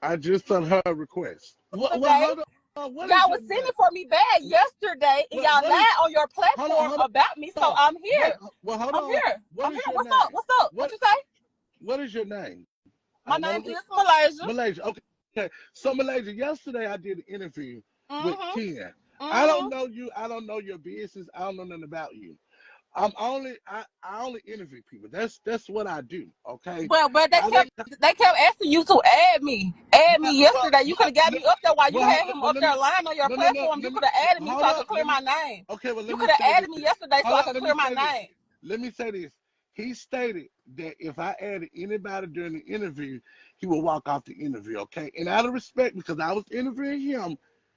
I just sent her a request. Well, Yesterday, hold on. What is y'all your was name? sending for me bad yesterday, and y'all What is? lied on your Hold on, platform hold about me. So on. I'm What? here. Well, hold I'm on. here. What I'm is here. your What's up? name? What's up? What What? you say? What is your name? I My want name to be is Malaysia. Malaysia. Okay. Okay. So Malaysia, yesterday I did an interview with Mhm. Kenn. I don't Mhm. know you. I don't know your business. I don't know nothing about you. I only interview people. That's what I do. Okay. But I didn't. they kept asking you to add me. Add Well, me well, yesterday. You could well, have got me up there while you had him well, up let there me. lying on your No, no, no. platform. You Let me. could have added me so Hold I up. could clear my name. Okay. Well, You let me could have say added this. me yesterday so Hold I up. could Let me clear my say this. name. Let me say this. He stated that if I added anybody during the interview, he would walk off the interview. Okay. And out of respect, because I was interviewing him,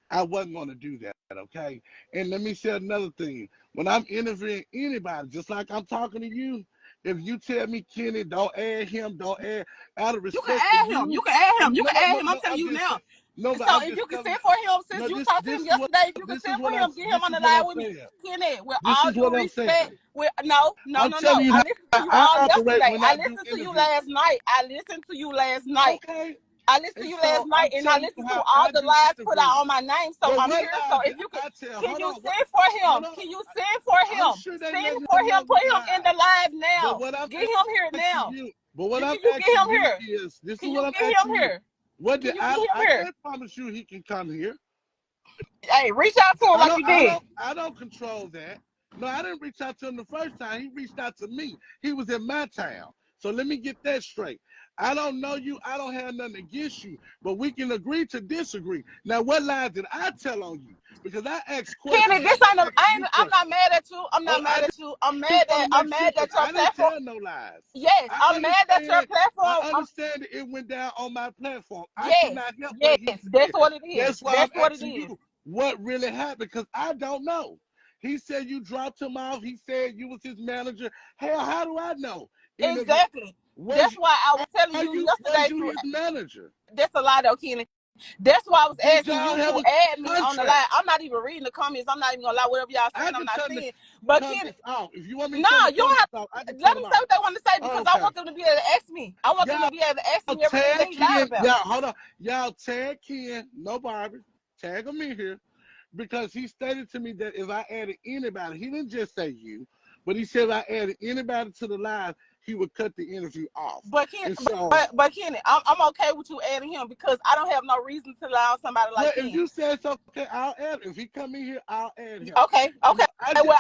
I wasn't going to do that. Okay. And let me say another thing. When I'm interviewing anybody, just like I'm talking to you, if you tell me, Kenny, don't add him, don't add, out of You can respect for add him. You you, can add him. You no, can no, add no, him. I'm no, telling I'm you just now. saying, no, but So I'm if just you can telling send you, for him, since no, you talked to him this is what, yesterday, if you can this is send for what him, get him this on is the what line I'm with me. saying. Kenny, with This all is what due I'm saying. respect, with no, no, I'm no, no. telling you I how listened to you I all operate yesterday. when I I do listened to you interviews. last night. I listened to you last night. Okay. I listened to And you last so night, I'm and I telling you listened to how all I the do lies put out interviews. on my name. So Well, I'm what here. So lies did if you could, I tell? can Hold you on. What? send for Hold him? on. Can you send for I'm him? sure they Send letting for him him. know Put what him in lies. the live But now. what I'm Get him here asking now. you, but what I'm Can you get asking him you here? is, this is Can what you I'm get him asking you. here? What Can did you get him I here? can't promise you he can come here. Hey, reach out to him like you did. I don't control that. No, I didn't reach out to him the first time. He reached out to me. He was in my town. So let me get that straight. I don't know you. I don't have nothing against you, but we can agree to disagree. Now, what lies did I tell on you? Because I asked questions. Kenny, this I ain't. asked you I'm not questions. mad at you. I'm Oh, not I mad at you. I'm just mad want that to make sure because your I didn't platform. tell no lies. Yes, I I'm mad that your understand. I platform. understand that it went down on my platform. I Yes, cannot help what yes. he That's said. what it is. That's why I'm That's what it asking is. you what really happened because I don't know. He said you dropped him off. He said you was his manager. Hell, how do I know? Interview. Exactly. Was That's why I was telling are you you was yesterday you to. his manager? That's a lie though, Kenny. That's why I was Did asking y'all you have to a add me on the contract? line. I'm not even reading the comments. I'm not even gonna lie. Whatever y'all saying, I I'm can not turn the seeing. But Kenny, comments off. If you want me to no, turn the you don't comments have. off, I can turn Let me them say off. what they want to say because I Okay. want them to be able to ask me. I want them to Y'all be able to ask me everything tag they lied Ken. about. Y'all hold on. Y'all tag Ken. No Barbie. Tag him in here because he stated to me that if I added anybody, he didn't just say you, but he said if I added anybody to the live, he would cut the interview off. But Kenny, And so, but Kenny, I'm okay with you adding him because I don't have no reason to lie on somebody well, like if Ken. you say it's okay, I'll add him. If he come in here, I'll add him. Okay, You okay. know, Well,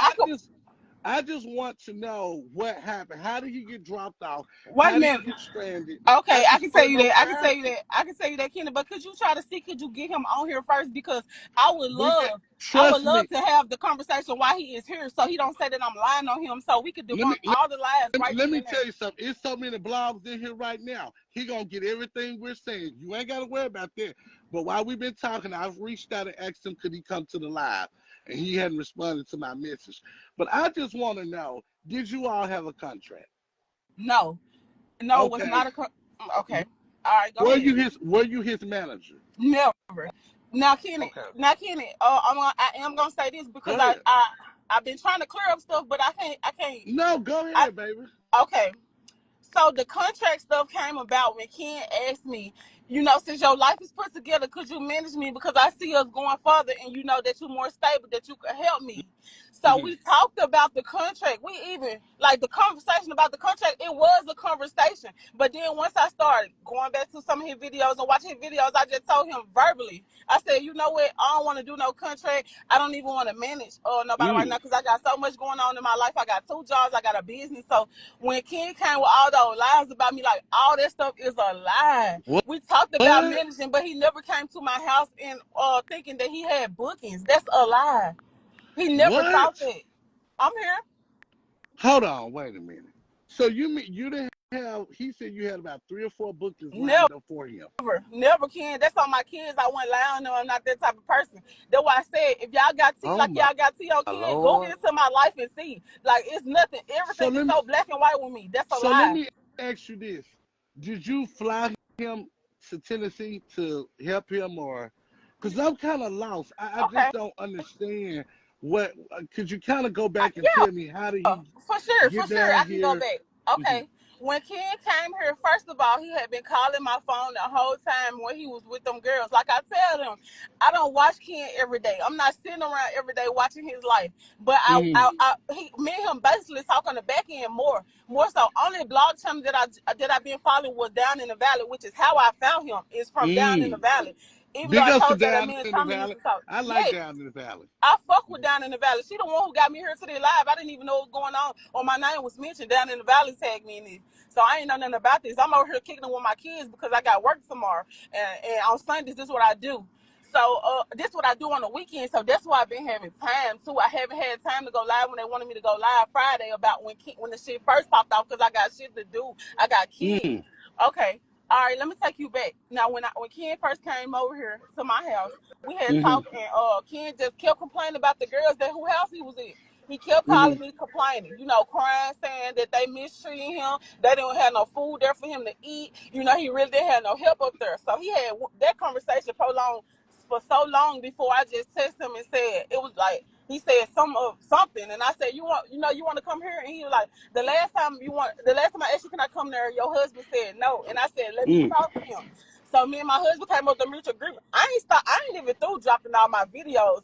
I just want to know what happened. How did he get dropped off? wait a How did minute. he get stranded? Okay, I I just can want tell to you know that. what I can tell happened. you that. I can tell you that, Kenny. But could you try to see? Could you get him on here first? Because I would We can love, I would trust love me. to have the conversation while he is here, so he don't say that I'm lying on him. So we could Let me debunk all the lies right let then me and there. tell you something. It's so many blogs in here right now. He gonna get everything we're saying. You ain't gotta worry about that. But while we've been talking, I've reached out and asked him could he come to the live, and he hadn't responded to my message. But I just want to know: did you all have a contract? No, no, it was Okay. not a. Okay, all right, go ahead. Were you his manager? Never. Okay. Now Kenny, I am gonna say this Go because ahead. I've been trying to clear up stuff, but I can't. No, go I ahead, baby. okay. So the contract stuff came about when Ken asked me, since your life is put together, could you manage me because I see us going further and you know that you're more stable, that you could help me. So Mhm. we talked about the contract. We even like the conversation about the contract. It was a conversation, but then once I started going back to some of his videos and watching his videos, I just told him verbally. I said, you know what? I don't want to do no contract. I don't even want to manage nobody right Mm. now because I got so much going on in my life. I got 2 jobs. I got a business. So when Ken came with all those lies about me, like all that stuff is a lie. What? We talked about What? managing, but he never came to my house and thinking that he had bookings. That's a lie. He never thought What? that. I'm here. Hold on, wait a minute. So you mean you didn't have? He said you had about 3 or 4 bookings Never, lined up for him. never Ken. That's on my kids. I went lying. No, I'm not that type of person. That's why I said, if y'all got tea Oh like my y'all got tea on Ken, go Lord. into my life and see. Like it's nothing. So Everything is let me so black and white with me. That's a so let lie. me ask you this: did you fly him to Tennessee to help him, or because I'm kind of lost? I Okay. just don't understand what. Could you kind of go I, back and yeah, tell me how did he for sure, get I down can go here? back. Mhm. Okay. when Ken came here, first of all, he had been calling my phone the whole time when he was with them girls. Like I tell them, I don't watch Ken every day. I'm not sitting around every day watching his life. But Mm-hmm. me and him basically talk on the back end more so. Only blog channel that I've been following was Down in the Valley, which is how I found him. Is from Down in the Mm. Valley. Even though Big I ups to told you that Down me and in the Tommy used Valley. to talk. I like Yes. Down in the Valley. I fuck with Down in the Valley. She the one who got me here to the live. I didn't even know what was going on. Or my name was mentioned. Down in the Valley tagged me in this. So I ain't know nothing about this. I'm over here kicking it with my kids because I got work tomorrow. And on Sundays, this is what I do. So this is what I do on the weekend. So that's why I've been having time too. I haven't had time to go live when they wanted me to go live Friday about when the shit first popped off because I got shit to do. I got kids. Mm. Okay. All right, let me take you back. Now, when Ken first came over here to my house, we had Mm-hmm. talked, and Ken just kept complaining about the girls that who house he was in. He kept Mm-hmm. calling me, complaining, crying, saying that they mistreating him. They didn't have no food there for him to eat. He really didn't have no help up there. So he had that conversation prolonged for so long before I just texted him and said it was like he said something, and I said you want to come here, and he was like the last time I asked you can I come there, your husband said no, and I said let me Mm. talk to him. So me and my husband came up with a mutual agreement. I ain't even through dropping all my videos,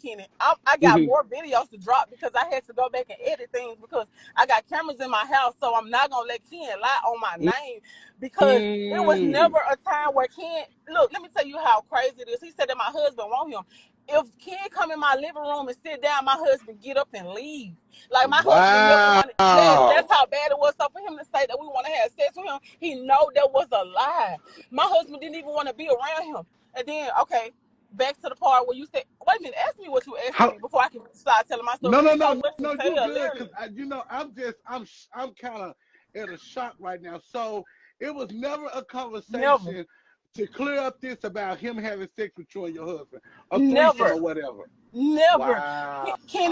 Kenny. I got Mm-hmm. more videos to drop because I had to go back and edit things because I got cameras in my house, so I'm not gonna let Ken lie on my name because it was Mm. never a time where Ken look. Let me tell you how crazy it is. He said that my husband want him. If Ken come in my living room and sit down, my husband get up and leave. Like my husband never wanted. Yes, that's Wow. how bad it was. So for him to say that we want to have sex with him, he know that was a lie. My husband didn't even want to be around him. And then, okay, back to the part where you said, wait a minute, ask me what you asking How? me before I can start telling my story. No, Because no, it's so no, much to no. You tell, good? Cause literally. I'm kind of at a shock right now. So it was never a Never. conversation to clear up this about him having sex with you and your husband, a threesome or Never. whatever. Never. Wow. Ken,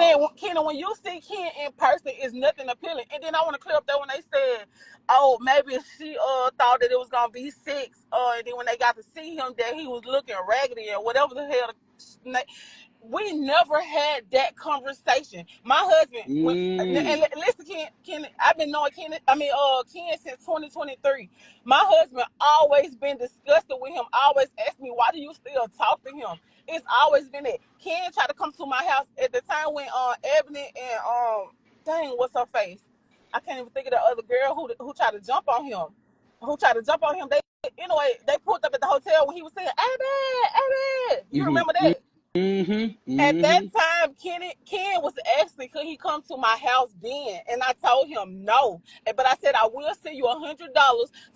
when you see Ken in person, it's nothing appealing. And then I want to clear up that when they said, oh, maybe she thought that it was gonna be sex, and then when they got to see him, that he was looking raggedy or whatever the hell. We never had that conversation. My husband went and Mm. listen, Ken. I've been knowing Ken since 2023. My husband always been disgusted with him. Always asked me, why do you still talk to him? It's always been that. Ken tried to come to my house at the time when Ebony and dang, what's her face? I can't even think of the other girl who tried to jump on him. Who tried to jump on him? They anyway, they pulled up at the hotel when he was saying, Abby, Abby. You Mm-hmm. remember that? Mm-hmm. At that Mm-hmm. time, Ken was asking, could he come to my house then? And I told him no. But I said, I will send you $100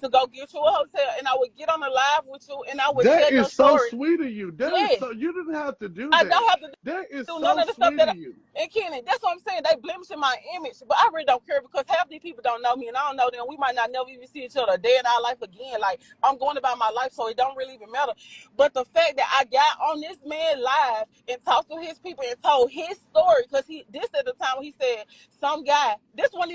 to go get you a hotel, and I would get on the live with you, and I would That tell your is so story. sweet of you. That is Yes, so. You didn't have to do I that. don't have to That is do none so of the stuff sweet that of you. and Kenny, that's what I'm saying. They blemishing my image, but I really don't care because half these people don't know me and I don't know them. We might not never even see each other a day in our life again. Like I'm going about my life, so it don't really even matter. But the fact that I got on this man live and talked to his people and told his story, because this at the time when he said some guy, this wasn't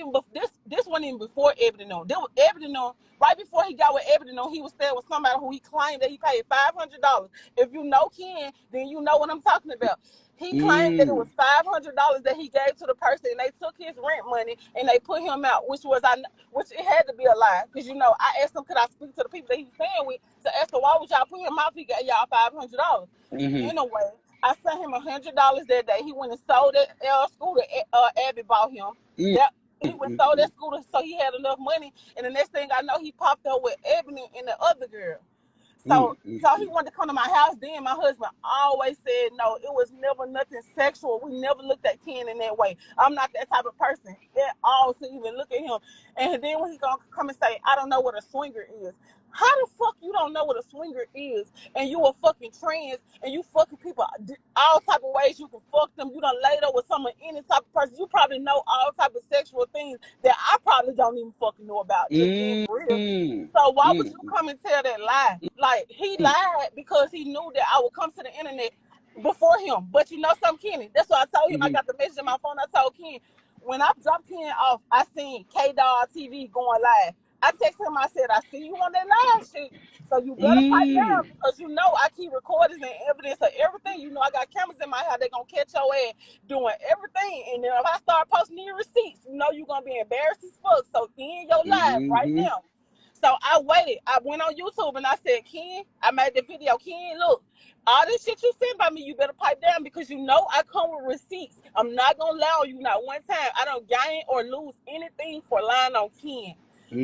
even before Ebony known. There was Ebony known right before he got with Ebony known. He was staying with somebody who he claimed that he paid $500. If you know Ken, then you know what I'm talking about. He claimed that it Mm. was $500 that he gave to the person, and they took his rent money and they put him out, which it had to be a lie, because I asked him could I speak to the people that he was staying with to ask him why would y'all put him out if he got y'all $500. Mm-hmm. Anyway, I sent him $100 that day. He went and sold that scooter. Abby bought him that. He went and sold Mm-hmm. that scooter so he had enough money, and the next thing I know, he popped up with Ebony and the other girl. So he Mm-hmm. wanted to come to my house. Then my husband always said no. It was never nothing sexual. We never looked at Ken in that way. I'm not that type of person at all to even look at him. And then when he gonna come and say, I don't know what a swinger is. How the fuck you don't know what a swinger is? And you a fucking trans and you fucking people all type of ways you can fuck them. You done laid up with someone any type of person. You probably know all type of sexual things that I probably don't even fucking know about. Just being for real. Mm-hmm. So why would you Mm-hmm. come and tell that lie? Like he lied because he knew that I would come to the internet before him. But you know something, Kenny? That's why I told him. I got the message in my phone. I told Ken when I dropped Ken off, I seen K Dog TV going live. I texted him. I said, I see you on that live shit. So you better pipe Mm. down because you know I keep recordings and evidence of everything. You know I got cameras in my house. They gonna catch your ass doing everything. And then if I start posting your receipts, you know you gonna be embarrassed as fuck. So end your live right Mm-hmm. now. So I waited. I went on YouTube and I said, Kenn, I made the video. Kenn, look, all this shit you sent by me, you better pipe down because you know I come with receipts. I'm not gonna allow you not one time. I don't gain or lose anything for lying on Kenn.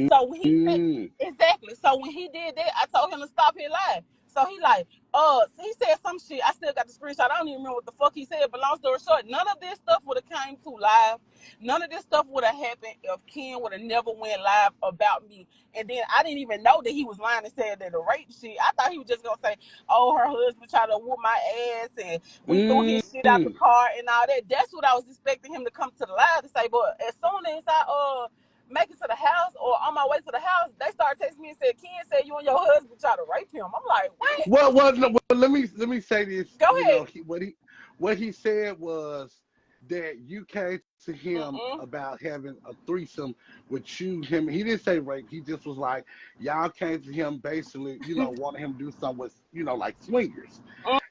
So when he said Mm-hmm. exactly, so when he did that, I told him to stop his live. So he like, so he said some shit. I still got the screenshot. I don't even remember what the fuck he said. But long story short, none of this stuff would have came to live. None of this stuff would have happened if Kenn would have never went live about me. And then I didn't even know that he was lying and said that the rape shit. I thought he was just gonna say, "Oh, her husband tried to whoop my ass, and we threw his shit out the Mm-hmm. car and all that." That's what I was expecting him to come to the live to say. But as soon as I make it to the house or on my way to the house, they started texting me and said, Kenn said you and your husband tried to rape him. I'm like, what? Well, no, well, let me say this. Go You know, ahead. what he said was that you came to him Mm-mm. about having a threesome with you, him. He didn't say rape. He just was like, y'all came to him basically, wanting him to do something with, like swingers.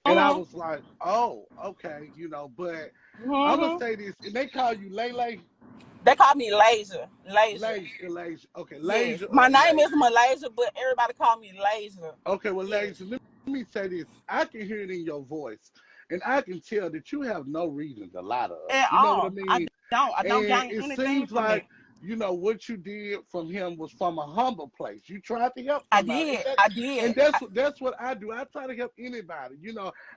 And I Mm-hmm. was like, oh, okay, but I'm gonna Mm-hmm. say this, and they call you Lele, They call me Laysia. Laysia. Elijah, okay, Yes. Elijah My or name is Elijah. Malaysia, but everybody call me Laysia. Okay, well, Yes. ladies, let me say this. I can hear it in your voice, and I can tell that you have no reason to lie to us. At You know what I all. I mean? don't. I don't And gain it anything seems from that. like, what you did from him was from a humble place. You tried to help I somebody, did. I did. and that's what I do. I try to help anybody.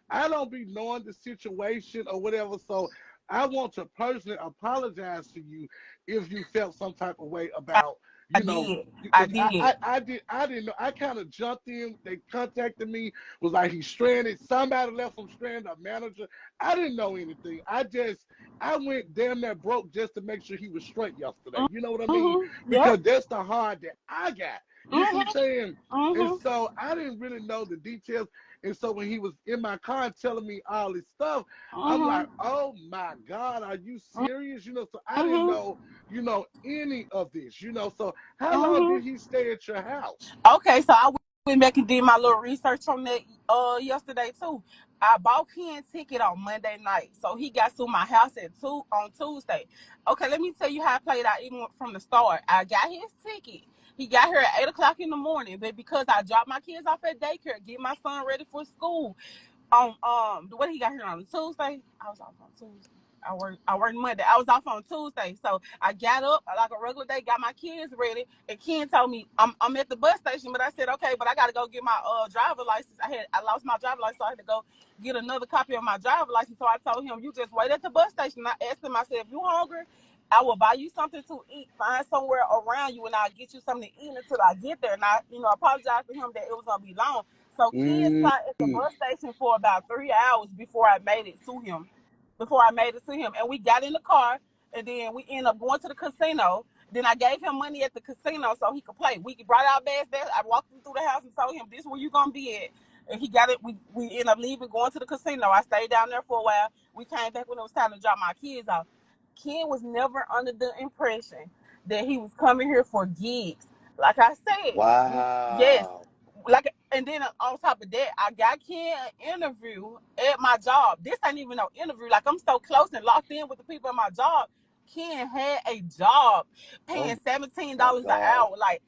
I don't be knowing the situation or whatever. So I want to personally apologize to you if you felt some type of way I, about I you know did. I because did. I didn't know. I kind of jumped in. They contacted me, was like he's stranded. Somebody left him stranded, a manager. I didn't know anything. I went damn near broke just to make sure he was straight yesterday. You know what I mean? Mm-hmm. Yep. Because that's the hard that I got. You see what I'm Mm-hmm. saying? And Mm-hmm. so I didn't really know the details. And so when he was in my car telling me all this stuff, I'm like, Mm-hmm. oh my God, are you serious? So I didn't Mm-hmm. know, any of this. So how long Mm-hmm. did he stay at your house? Okay, so I went back and did my little research on that yesterday too. I bought Ken's ticket on Monday night, so he got to my house at 2 on Tuesday. Okay, let me tell you how I played out even from the start. I got his ticket. He got here at 8 o'clock in the morning, but because I dropped my kids off at daycare, get my son ready for school, on what he got here on Tuesday. I was off on Tuesday. I worked Monday. I was off on Tuesday. So I got up like a regular day, got my kids ready, and Kenn told me I'm at the bus station, but I said, okay, but I gotta go get my driver license. I lost my driver license, so I had to go get another copy of my driver license. So I told him, you just wait at the bus station. I asked him, I said, if you hungry, I will buy you something to eat. Find somewhere around you, and I'll get you something to eat until I get there. And I, apologize to him that it was gonna be long. So Kenn Mm, sat at the bus station for about 3 hours before I made it to him. And we got in the car, and then we ended up going to the casino. Then I gave him money at the casino so he could play. We brought our bags there. I walked him through the house and told him, "This is where you gonna be at." And he got it. We ended up leaving, going to the casino. I stayed down there for a while. We came back when it was time to drop my kids off. Kenn was never under the impression that he was coming here for gigs. Like I said, yes. wow. Like, and then on top of that, I got Kenn an interview at my job. This ain't even no interview. Like, I'm so close and locked in with the people at my job. Kenn had a job paying Oh $17 my an God. hour. Like,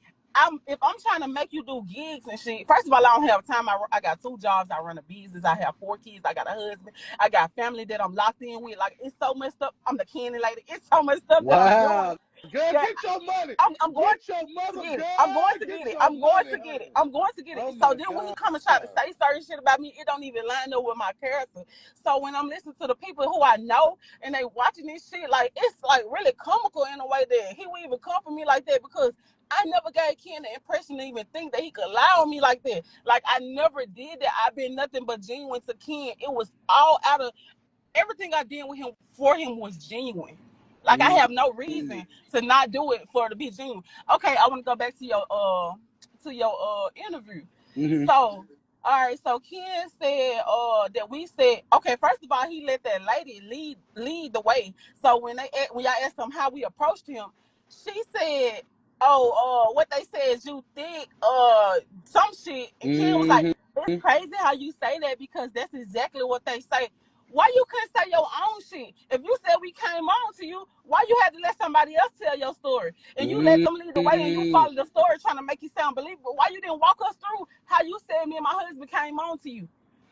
if I'm trying to make you do gigs and shit, first of all, I don't have time. I got 2 jobs. I run a business. I have 4 kids. I got a husband. I got family that I'm locked in with. Like, it's so much stuff. I'm the Kenny lady. It's so much stuff that I'm doing Wow. Girl, that get your money. I'm going Get your to mother, get it. I'm going girl. to Get get it. your I'm going money, to get it. honey. I'm going to get it. Oh So my then when he God. come and try to say certain shit about me, it don't even line up with my character. So when I'm listening to the people who I know and they watching this shit, like, it's like really comical in a way that he would even come for me like that, because I never gave Kenn the impression to even think that he could lie on me like that. Like, I never did that. I've been nothing but genuine to Kenn. It was all out of everything I did with him for him was genuine. Like, I have no Mm-hmm. reason to not do it for it to be genuine. Okay, I want to go back to your interview. Mm-hmm. So, all right, so Kenn said that we said, okay, first of all, he let that lady lead the way. So when y'all asked him how we approached him, she said, what they say is you thick, some shit. And Ken was like, Mm-hmm. it's crazy how you say that because that's exactly what they say. Why you couldn't say your own shit? If you said we came on to you, why you had to let somebody else tell your story? And you let them lead the way and you follow the story trying to make you sound believable. Why you didn't walk us through how you said me and my husband came on to you?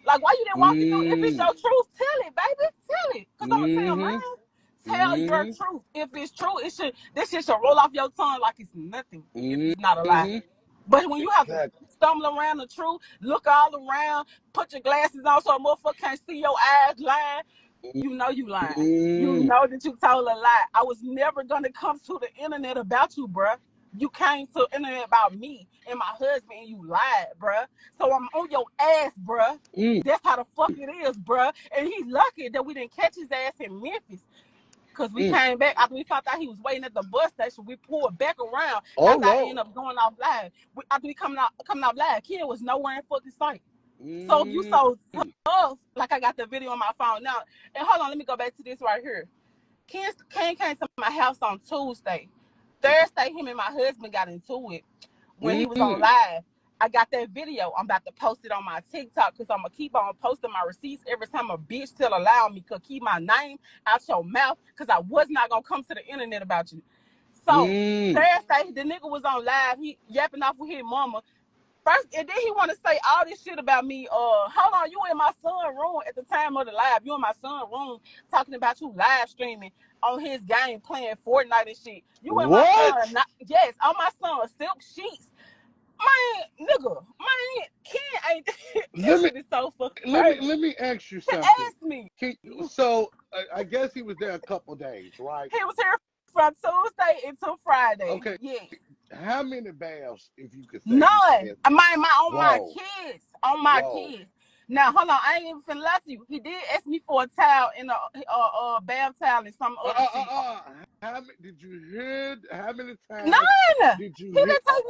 Like, why you didn't walk it through? If it's your truth, tell it, baby. Tell it. Because I'm going to tell mine. Tell your truth. If it's true, this shit should roll off your tongue like it's nothing if it's not a lie. But when you have to stumble around the truth, look all around, put your glasses on so a motherfucker can't see your eyes lying, you know you lying. You know that you told a lie. I was never going to come to the internet about you, bruh. You came to the internet about me and my husband and you lied, bruh. So I'm on your ass, bruh. That's how the fuck it is, bruh. And he's lucky that we didn't catch his ass in Memphis. Because we came back after we found out he was waiting at the bus station. We pulled back around after I ended up going off live. After we coming off live, Kenn was nowhere in fucking sight. So you so tough, like I got the video on my phone now. And hold on, let me go back to this right here. Kenn came to my house on Tuesday. Thursday, him and my husband got into it when he was on live. I got that video. I'm about to post it on my TikTok because I'm going to keep on posting my receipts every time a bitch tell allow me to keep my name out your mouth because I was not going to come to the internet about you. So Thursday, the nigga was on live. He yapping off with his mama. First, and then he want to say all this shit about me. Hold on, you in my son's room at the time of the live. You in my son's room talking about you live streaming on his game playing Fortnite and shit. You in my son, yes, on my son silk sheets. Man, nigga, man, Kenn ain't. That shit is so fucking crazy. Let me ask you something. Ask me. So I guess he was there a couple days, right? He was here from Tuesday until Friday. Okay. Yes. How many baths, if you could say? None. My kids. On my kids. Now, hold on. I ain't even finna lie to you. He did ask me for a towel and a bath towel and some other shit. How many did you hear? How many times? None. Did you he didn't take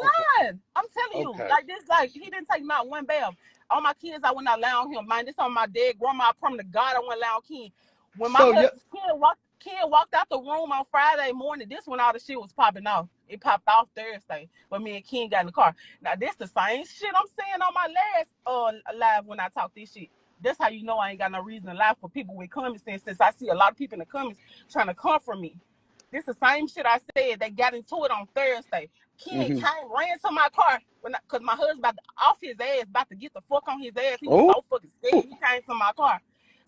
none. I'm telling you. Like this, like he didn't take not one bath. All my kids, I would not allow him. Man, this on my dead grandma. I promise to God I wouldn't allow Kenn. When my Kenn walked out the room on Friday morning, this when all the shit was popping off. It popped off Thursday, but me and Kenn got in the car. Now this the same shit I'm saying on my last live when I talk this shit. That's how you know I ain't got no reason to lie for people with common sense, since I see a lot of people in the comments trying to come for me. This the same shit I said. They got into it on Thursday. Kenn ran to my car because my husband about to, off his ass, about to get the fuck on his ass. He was so fucking scared. He came to my car.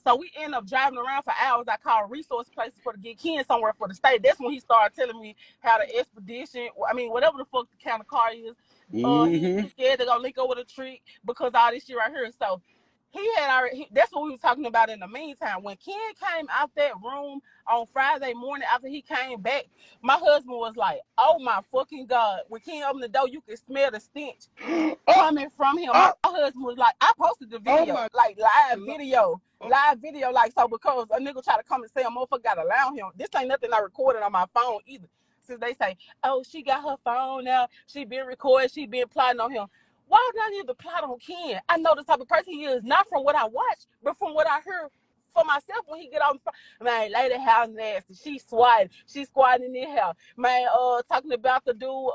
So we ended up driving around for hours. I called resource places to get Kenn somewhere for the state. That's when he started telling me how the expedition, whatever the fuck the kind of car is, he's scared to go link up with a trick because all this shit right here. So he had already, that's what we were talking about in the meantime. When Kenn came out that room on Friday morning after he came back, my husband was like, oh my fucking God. When Kenn opened the door, you could smell the stench coming from him. My husband was like, I posted the video, like live video, like, so because a nigga try to come and say a motherfucker gotta allow him. This ain't nothing I recorded on my phone either. Since they say, oh, she got her phone now, she been recording, she been plotting on him. Why would I need to plot on Kenn? I know the type of person he is, not from what I watch, but from what I hear for myself when he get on the phone. Man, lady house nasty. She squatting in here. Man, talking about the dude,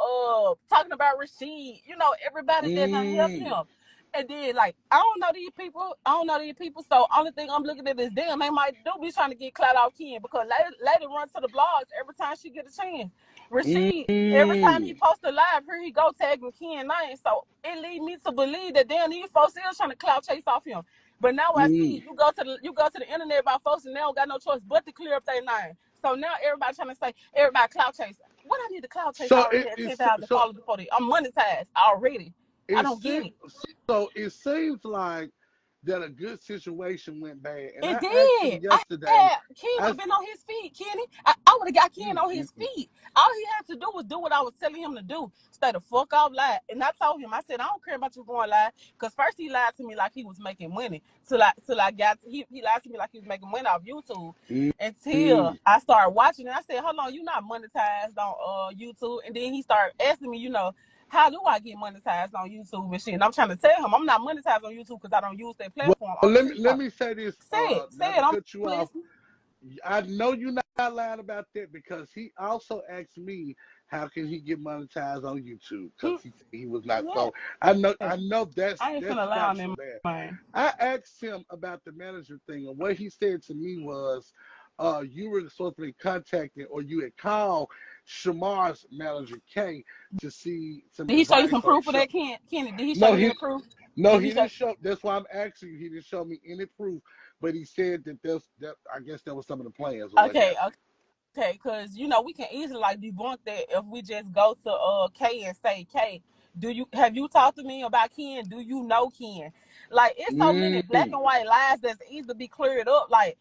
talking about Rashid. You know, everybody that done helped him. And then, like, I don't know these people. So only thing I'm looking at is them. They might do be trying to get clout off Kenn because lady runs to the blogs every time she get a chance. Rashid, every time he posts a live, here he go tagging Kenn name. So it leads me to believe that damn these folks still trying to clout chase off him. But now I see you go to the internet about folks and they don't got no choice but to clear up their name. So now everybody trying to say everybody clout chase. What I need to clout chase already at 10,000 followers before they? I'm monetized already. I don't get it. So it seems like that a good situation went bad. And it I did. asked him yesterday. Kenn would have been on his feet, Kenny. I would have got Kenn on his feet. All he had to do was do what I was telling him to do. Stay the fuck off live. And I told him, I said, I don't care about you going live. Because first he lied to me like he was making money. He lied to me like he was making money off YouTube. Until I started watching it. I said, hold on, you not monetized on YouTube. And then he started asking me, you know, how do I get monetized on YouTube and shit? And I'm trying to tell him I'm not monetized on YouTube because I don't use that platform. Well, let me say this. Say it. I'm cut you off. I know you're not lying about that because he also asked me how can he get monetized on YouTube? He, Because he was not. yeah, So I know I ain't finna that's allow not him, true, man. man. I asked him about the manager thing, and what he said to me was, you were supposed to be contacting, or you had called Shamar's manager K to see some Did he show you advice some or proof of show. that, Kenny? Did he show No, you he any proof? no, Did he he show? didn't show. That's why I'm asking you. He didn't show me any proof, but he said that that I guess that was some of the plans or what have Okay, you. okay, because we can easily like debunk that if we just go to K and say, K, have you talked to me about Ken? Do you know Ken? Like, it's so many black Mm. and white lies that's easy to be cleared up. Like,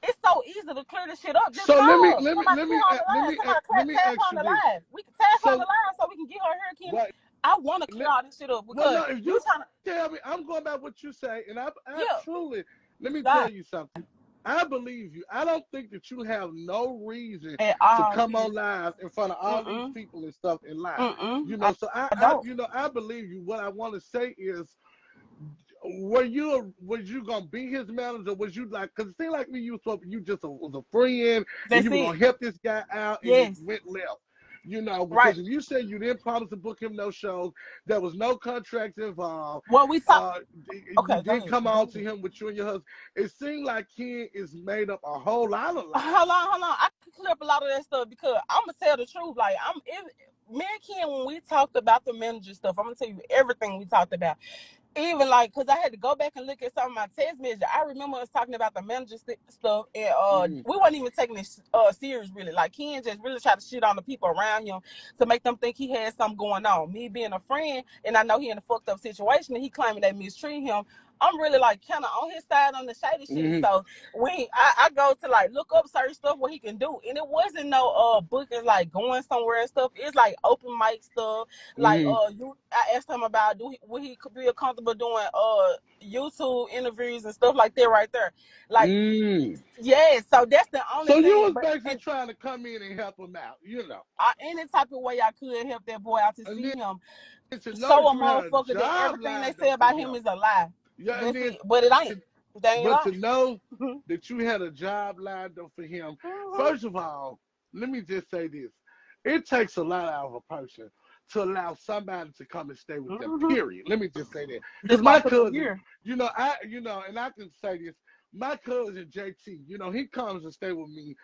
it's so easy to clear this shit up. Just So let me call let me somebody, let get me on the let line. me Somebody let me tap ask on you the this. line. We can tap on the So line so we can get her here, Kenny. what? I want to clear Let, all this shit up well, because no. If you you trying to, tell me, I'm going by what you say, and I yeah, truly let me God, tell you something. I believe you. I don't think that you have no reason at to all, come Kenny. on live in front of all these Mm-mm, people and stuff and lie. mm-mm. So I don't. I believe you. What I want to say is, was you gonna be his manager? Was you like? Because it seemed like me, you just was a friend and That's you were it. gonna help this guy out, and it Yes, went left. right. Because if you said you didn't promise to book him no shows, there was no contracts involved. What we talk. Uh, you Okay, go didn't ahead. come Go on to ahead. him with you and your husband. It seemed like Ken is made up a whole lot of Hold lies. on, hold on. I can clear up a lot of that stuff because I'm gonna tell the truth. Like, me and Ken, when we talked about the manager stuff, I'm gonna tell you everything we talked about. Even like, because I had to go back and look at some of my text messages. I remember us talking about the manager stuff, and Mm-hmm. we weren't even taking this serious, really. Like, Ken just really tried to shit on the people around him to make them think he had something going on. Me being a friend, and I know he in a fucked up situation, and he claiming they mistreat him. I'm really like kind of on his side on the shady shit. Mm-hmm. So when I go to like look up certain stuff what he can do, and it wasn't no bookings like going somewhere and stuff. It's like open mic stuff. Like Mm-hmm. I asked him about would he be comfortable doing YouTube interviews and stuff like that right there. Like, Mm. yeah, so that's the only So you thing. was But basically and trying to come in and help him out, any type of way I could help that boy out to and see him, then to know show that a you had a motherfucker that job everything they lined say up for about him him. is a lie. Yeah, and That's then it. But it ain't. to, They ain't but to lying. know that you had a job lined up for him. Mhm. First of all, let me just say this: it takes a lot out of a person to allow somebody to come and stay with them. Mhm. Period. Let me just say that because Just for my a fucking cousin, year. and I can say this. My cousin JT, he comes and stay with me,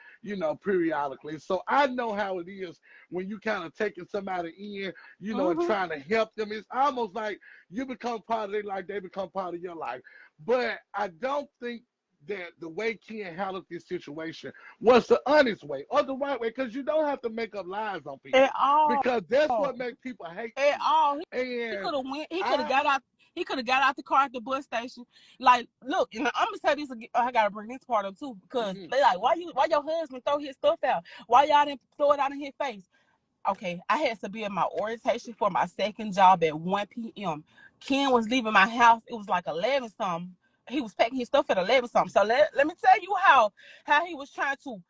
periodically. So I know how it is when you kind of taking somebody in, and Mhm. trying to help them. It's almost like you become part of their life, they become part of your life. But I don't think that the way Ken handled this situation was the honest way or the right way, because you don't have to make up lies on At people, all. because that's what makes people hate At you. all. He And could have went. He could have I, got out. He could have got out the car at the bus station. Like, look, and I'm gonna say this again. I gotta bring this part up too because mm, they like, why your husband throw his stuff out? Why y'all didn't throw it out in his face? Okay, I had to be at my orientation for my second job at 1 p.m. Ken was leaving my house. It was like 11 something. He was packing his stuff at 11 something. So let me tell you how he was trying to,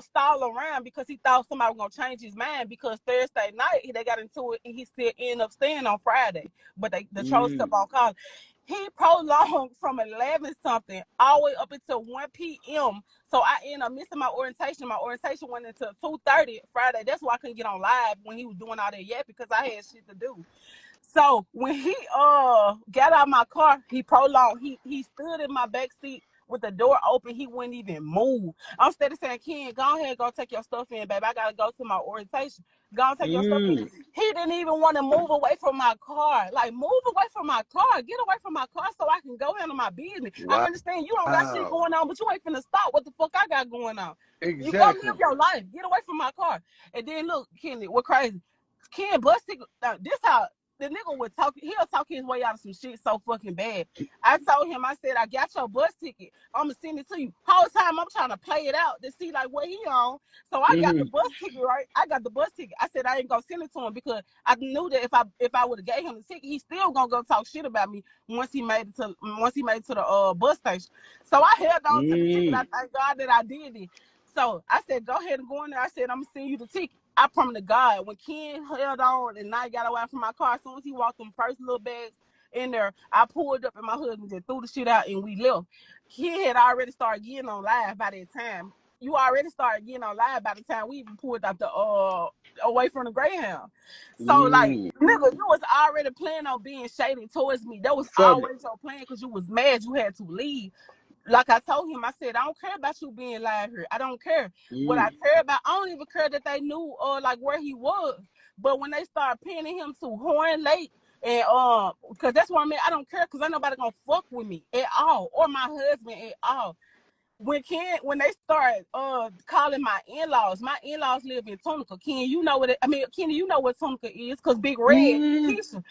stall around because he thought somebody was gonna change his mind because Thursday night they got into it and he still ended up staying on Friday. But the trolls kept mm, on calling. He prolonged from 11 something all the way up until 1 p.m. So I ended up missing my orientation. My orientation went until 2:30 Friday. That's why I couldn't get on live when he was doing all that yet because I had shit to do. So when he got out of my car, he prolonged. He stood in my back seat with the door open. He wouldn't even move. I'm steady saying, Ken, go ahead, go take your stuff in, baby. I gotta go to my orientation. Go and take your stuff in. mm. He didn't even want to move away from my car. Like, move away from my car. Get away from my car so I can go handle my business. I understand you don't got shit Wow. going on, but you ain't finna stop what the fuck I got going on. You go live Exactly. your life. Get away from my car. And then look, Kenny, we're crazy. Ken busted. This how the nigga would talk. He'll talk his way out of some shit so fucking bad. I told him, I said, I got your bus ticket. I'm gonna send it to you. Whole time I'm trying to play it out to see like what he on. So I got the Hmm. bus ticket, right? I got the bus ticket. I said I ain't gonna send it to him because I knew that if I would have gave him the ticket, he still gonna go talk shit about me once he made it to the bus station. So I held on to the ticket. I Mm. thank God that I did it. So I said, go ahead and go in there. I said, I'm gonna send you the ticket. I promise to God, when Ken held on and I got away from my car, as soon as he walked them first little bags in there, I pulled up and my husband just threw the shit out and we left. Ken had already started getting on live by that time. you already started getting on live by the time we even pulled out the away from the Greyhound. So like, nigga, you was already planning on being shady towards me. That was always your plan because you was mad you had to leave. Like I told him, I said, I don't care about you being live here. I don't care. What I care about, I don't even care that they knew like where he was. But when they start pinning him to Horn Lake, and because that's what I mean, I don't care because ain't nobody gonna fuck with me at all, or my husband at all. When they started calling my in-laws live in Tunica. Ken, you know what Kenny, you know what Tunica is, because Big Red, Keisha,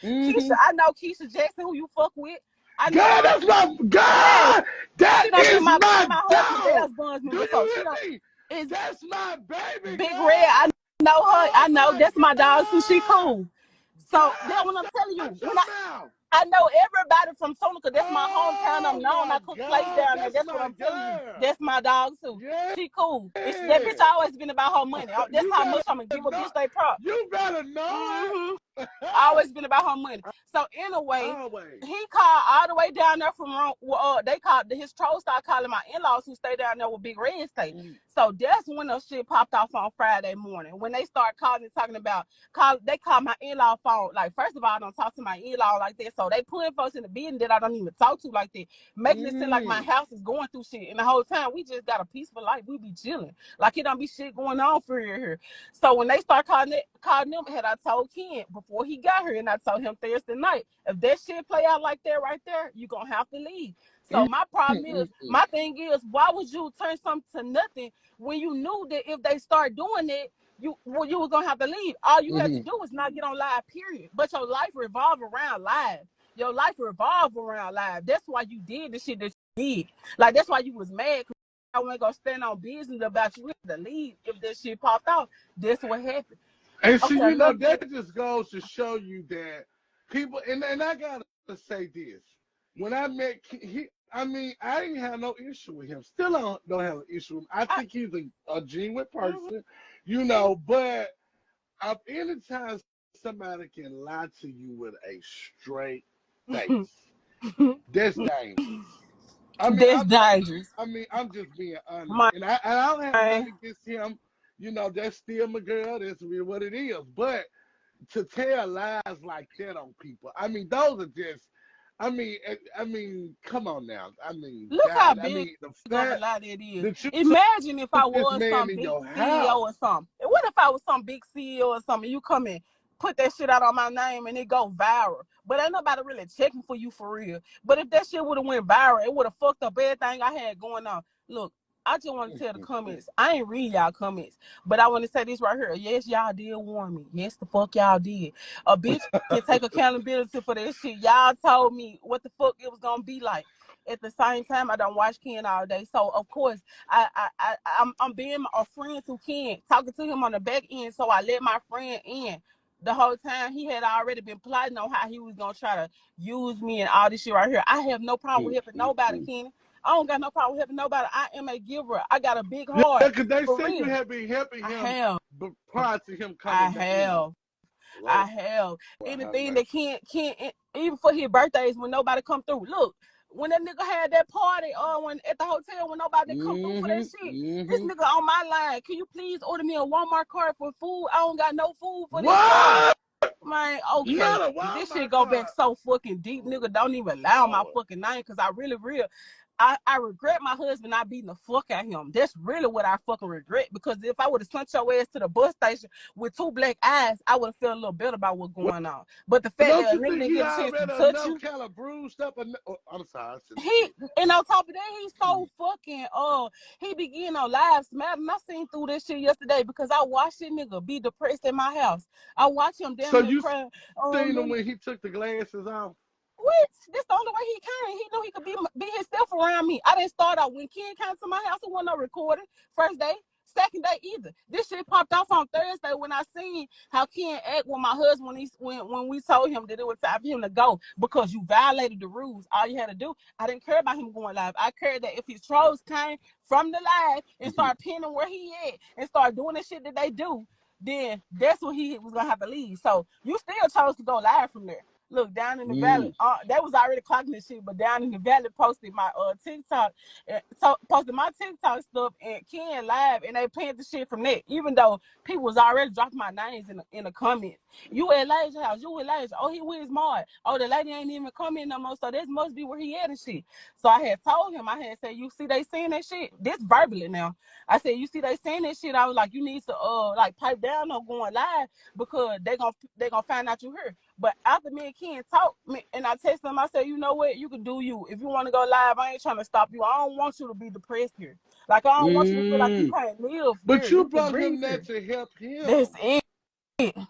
I know Keisha Jackson, who you fuck with. I know God, that's my God. That she done is been my husband dog. Dale's bondsman Do you before. hear me? That's my baby, Big God. Red. I know her. Oh I know my that's my dog too. She God. cool. So that's God, what I'm telling you. shut When your mouth. I know everybody from Tunica. That's my hometown. I'm Oh known. my I cook plates God. down there. That's That's what my I'm telling you. girl. That's my dog too. Yeah. She cool. That bitch always been about her money. That's You how much I'm better gonna give a know. bitch they prop. You better know Mm-hmm. it. Always been about her money. So anyway, Always. he called all the way down there from they called his trolls started calling my in-laws who stay down there with Big Red stay. So that's when the shit popped off on Friday morning. When they start calling and talking about they called my in-law phone. Like, first of all, I don't talk to my in-law like that. So they putting folks in the building that I don't even talk to like that, making it seem like my house is going through shit. And the whole time we just got a peaceful life. We be chilling. Like, it don't be shit going on for here. So when they start calling them, had I told Kenn before he got here, and I told him Thursday night, if that shit play out like that right there, you gonna have to leave. So my problem is, my thing is, why would you turn something to nothing when you knew that if they start doing it, you was gonna have to leave? All you had to do was not get on live, period. But your life revolve around live. Your life revolve around live. That's why you did the shit that you did. Like, that's why you was mad. I wasn't gonna stand on business about you had to leave if that shit popped off. That's what happened. And see, Okay, that just goes to show you that people, and I gotta say this. When I met I didn't have no issue with him. Still don't have an issue with him. I think he's a genuine person, but anytime somebody can lie to you with a straight face, that's dangerous. that's dangerous. I'm just being honest, and I don't have nothing against him. That's still my girl. That's really what it is. But to tell lies like that on people, those are just. Come on now. Look how God. big The of a fact lie that is. that you Imagine if I took this was man some in big your CEO house. or something. What if I was some big CEO or something? You come and put that shit out on my name and it go viral. But ain't nobody really checking for you for real. But if that shit would have went viral, it would have fucked up everything I had going on. Look, I just want to tell the comments. I ain't read y'all comments, but I want to say this right here. Yes, y'all did warn me. Yes, the fuck y'all did. A bitch can take accountability for that shit. Y'all told me what the fuck it was gonna be like. At the same time, I don't watch Kenn all day, so of course I'm being a friend to Kenn, talking to him on the back end. So I let my friend in. The whole time he had already been plotting on how he was gonna try to use me and all this shit right here. I have no problem with helping nobody, Kenn. I don't got no problem with helping nobody. I am a giver. I got a big Yeah, heart. because they For say you real. have been helping I him have. prior to him I coming back in. have. I Lord, have. have Anything mercy. that can't even for his birthdays when nobody come through. Look, when that nigga had that party when at the hotel when nobody come through for that shit, this nigga on my line, can you please order me a Walmart card for food? I don't got no food for this party. What? Man, okay. Not a This shit Walmart go back card. so fucking deep, Oh, nigga. Don't even allow my Lord. fucking name because I really real. I regret my husband not beating the fuck out of him. That's really what I fucking regret. Because if I would have sent your ass to the bus station with two black eyes, I would have felt a little better about what's Well, going on. But the fact don't that a you nigga think didn't he get a chance to already touch enough you, kind of bruised up? I'm sorry, I shouldn't have he said that. and on top of that, he's so fucking he be getting on live smattering. I seen through this shit yesterday because I watched this nigga be depressed in my house. I watched him So damn near you crying. seen him when he took the glasses off? What? This the only way he can. He knew he could be himself around me. I didn't start out when Kenn came to my house. It wasn't no recording. First day, second day either. This shit popped off on Thursday when I seen how Kenn act with my husband when we told him that it was time for him to go because you violated the rules. All you had to do. I didn't care about him going live. I cared that if his trolls came from the live and start pinning where he at and start doing the shit that they do, then that's when he was gonna have to leave. So you still chose to go live from there. Look, down in the valley, that was already clocking this shit, but down in the valley posted my TikTok, posted my TikTok stuff, and Kenn live, and they playing the shit from that. Even though people was already dropping my names in the comments. You at Laysia house, you at Laysia. Oh, he with his mom. Oh, the lady ain't even coming no more, so this must be where he at and shit. So I had told him, I had said, you see they saying that shit? This verbally now. I said, you see they saying that shit? I was like, you need to like pipe down on going live because they gonna find out you here. But after me and Kenn talk, and I text them, I said, you know what? You can do you. If you want to go live, I ain't trying to stop you. I don't want you to be depressed here. Like, I don't want you to feel like you can't live here. But you You can brought him breathe there here. to help him. That's it.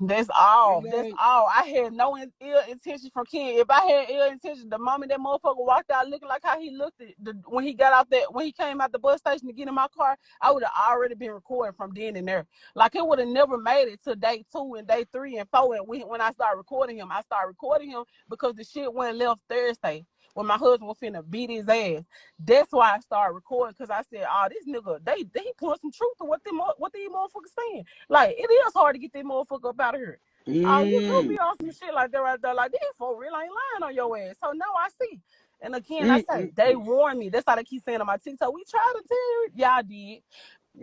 That's all. You That's know? all. I had no ill intention from Kenn. If I had ill intention, the moment that motherfucker walked out looking like how he looked when he got out there, when he came out the bus station to get in my car, I would have already been recording from then and there. Like, it would have never made it to day 2 and day 3 and 4. And when I started recording him, because the shit went left Thursday when my husband was finna beat his ass. That's why I started recording, because I said, oh, this nigga, they put some truth to what these motherfuckers saying. Like, it is hard to get that motherfucker up out of here. Oh, you do be on some shit like that right there. Like, these for real ain't lying on your ass. So now I see. And again, I say, they warned me. That's how they keep saying on my TikTok. We tried to tell you. Y'all did.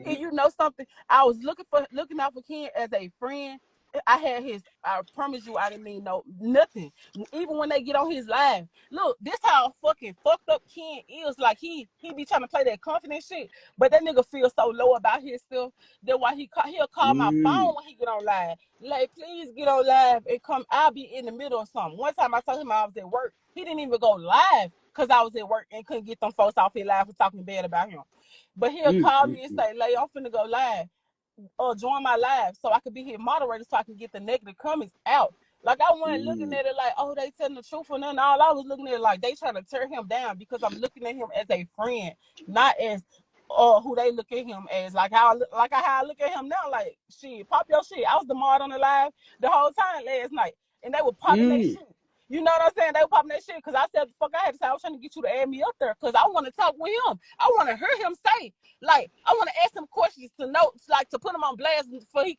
And you know something? I was looking out for Kenn as a friend. I promise you, I didn't mean nothing. Even when they get on his live, look, this how fucking fucked up Kenn is. Like, he be trying to play that confident shit, but that nigga feels so low about himself. That's why he'll call my phone when he get on live. Like, please get on live and come. I'll be in the middle of something. One time I told him I was at work. He didn't even go live because I was at work and couldn't get them folks off his live for talking bad about him. But he'll call me and say, Lay, I'm finna go live. Or join my live so I could be here moderator so I can get the negative comments out. Like, I wasn't looking at it like, oh, they telling the truth or nothing. All I was looking at it like they trying to tear him down because I'm looking at him as a friend, not as who they look at him as. Like how I look at him now. Like, shit, pop your shit. I was the mod on the live the whole time last night, and they were popping their shit. You know what I'm saying? They were popping that shit because I said, fuck, I had to say, I was trying to get you to add me up there because I want to talk with him. I want to hear him say, like, I want to ask him questions to know, like, to put him on blast so I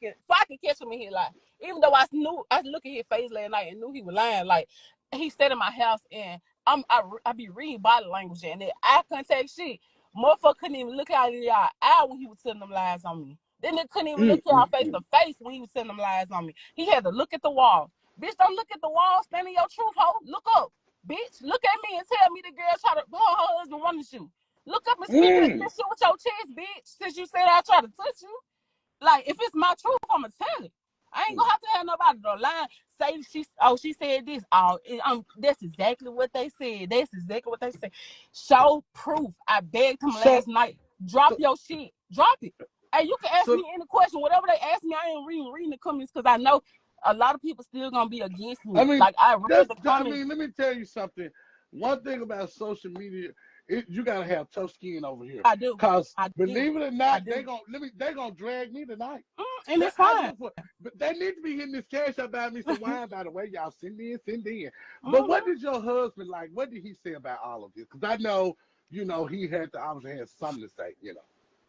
can catch him in his life. Even though I looked at his face last night and knew he was lying. Like, he stayed in my house and I be reading body language and I couldn't take shit. Motherfucker couldn't even look out in y'all eye when he was telling them lies on me. Then they couldn't even look y'all face to face when he was telling them lies on me. He had to look at the wall. Bitch, don't look at the wall. Stand in your truth, hoe. Look up. Bitch, look at me and tell me the girl try to her husband wanted you. Look up and speak that shit with your chest, bitch. Since you said I try to touch you. Like, if it's my truth, I'ma tell it. I ain't gonna have to have nobody to lie. Say she said this. That's exactly what they said. That's exactly what they said. Show proof. I begged him last night. Drop your shit. Drop it. Hey, you can ask me any question. Whatever they ask me, I ain't reading the comments because I know a lot of people still gonna be against me. I mean, like, I read the comments. I mean, let me tell you something. One thing about social media, you gotta have tough skin over here. I do. Cause believe it or not, they gonna drag me tonight. And it's fine. But they need to be hitting this cash up by me some wine. By the way, y'all send in. But what did your husband like? What did he say about all of this? Because I know, he had to obviously have something to say.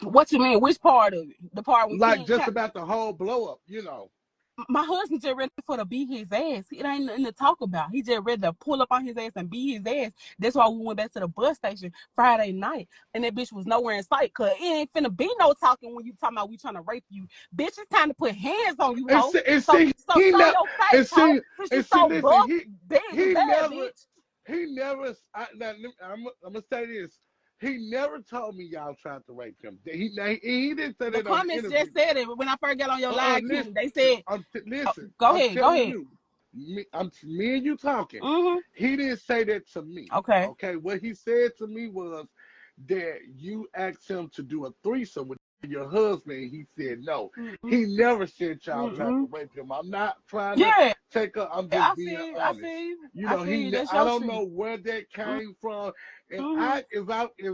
What you mean? Which part of it? The part with like just about the whole blow up. My husband just ready for to beat his ass. It ain't nothing to talk about. He just ready to pull up on his ass and beat his ass. That's why we went back to the bus station Friday night, and that bitch was nowhere in sight. Cause it ain't finna be no talking when you talking about we trying to rape you. Bitch, it's time to put hands on you, ho. So show your face, ho. Since you so buff, big and bad, bitch. He never. I'm gonna say this. He never told me y'all tried to rape him. He didn't say that. The comments just said it when I first got on your live. They said, "Listen, go ahead. Me and you talking." He didn't say that to me. Okay. What he said to me was that you asked him to do a threesome with your husband. He said no. He never said y'all tried to rape him. I'm not trying to take up. I'm just being honest. I don't know where that came from. And if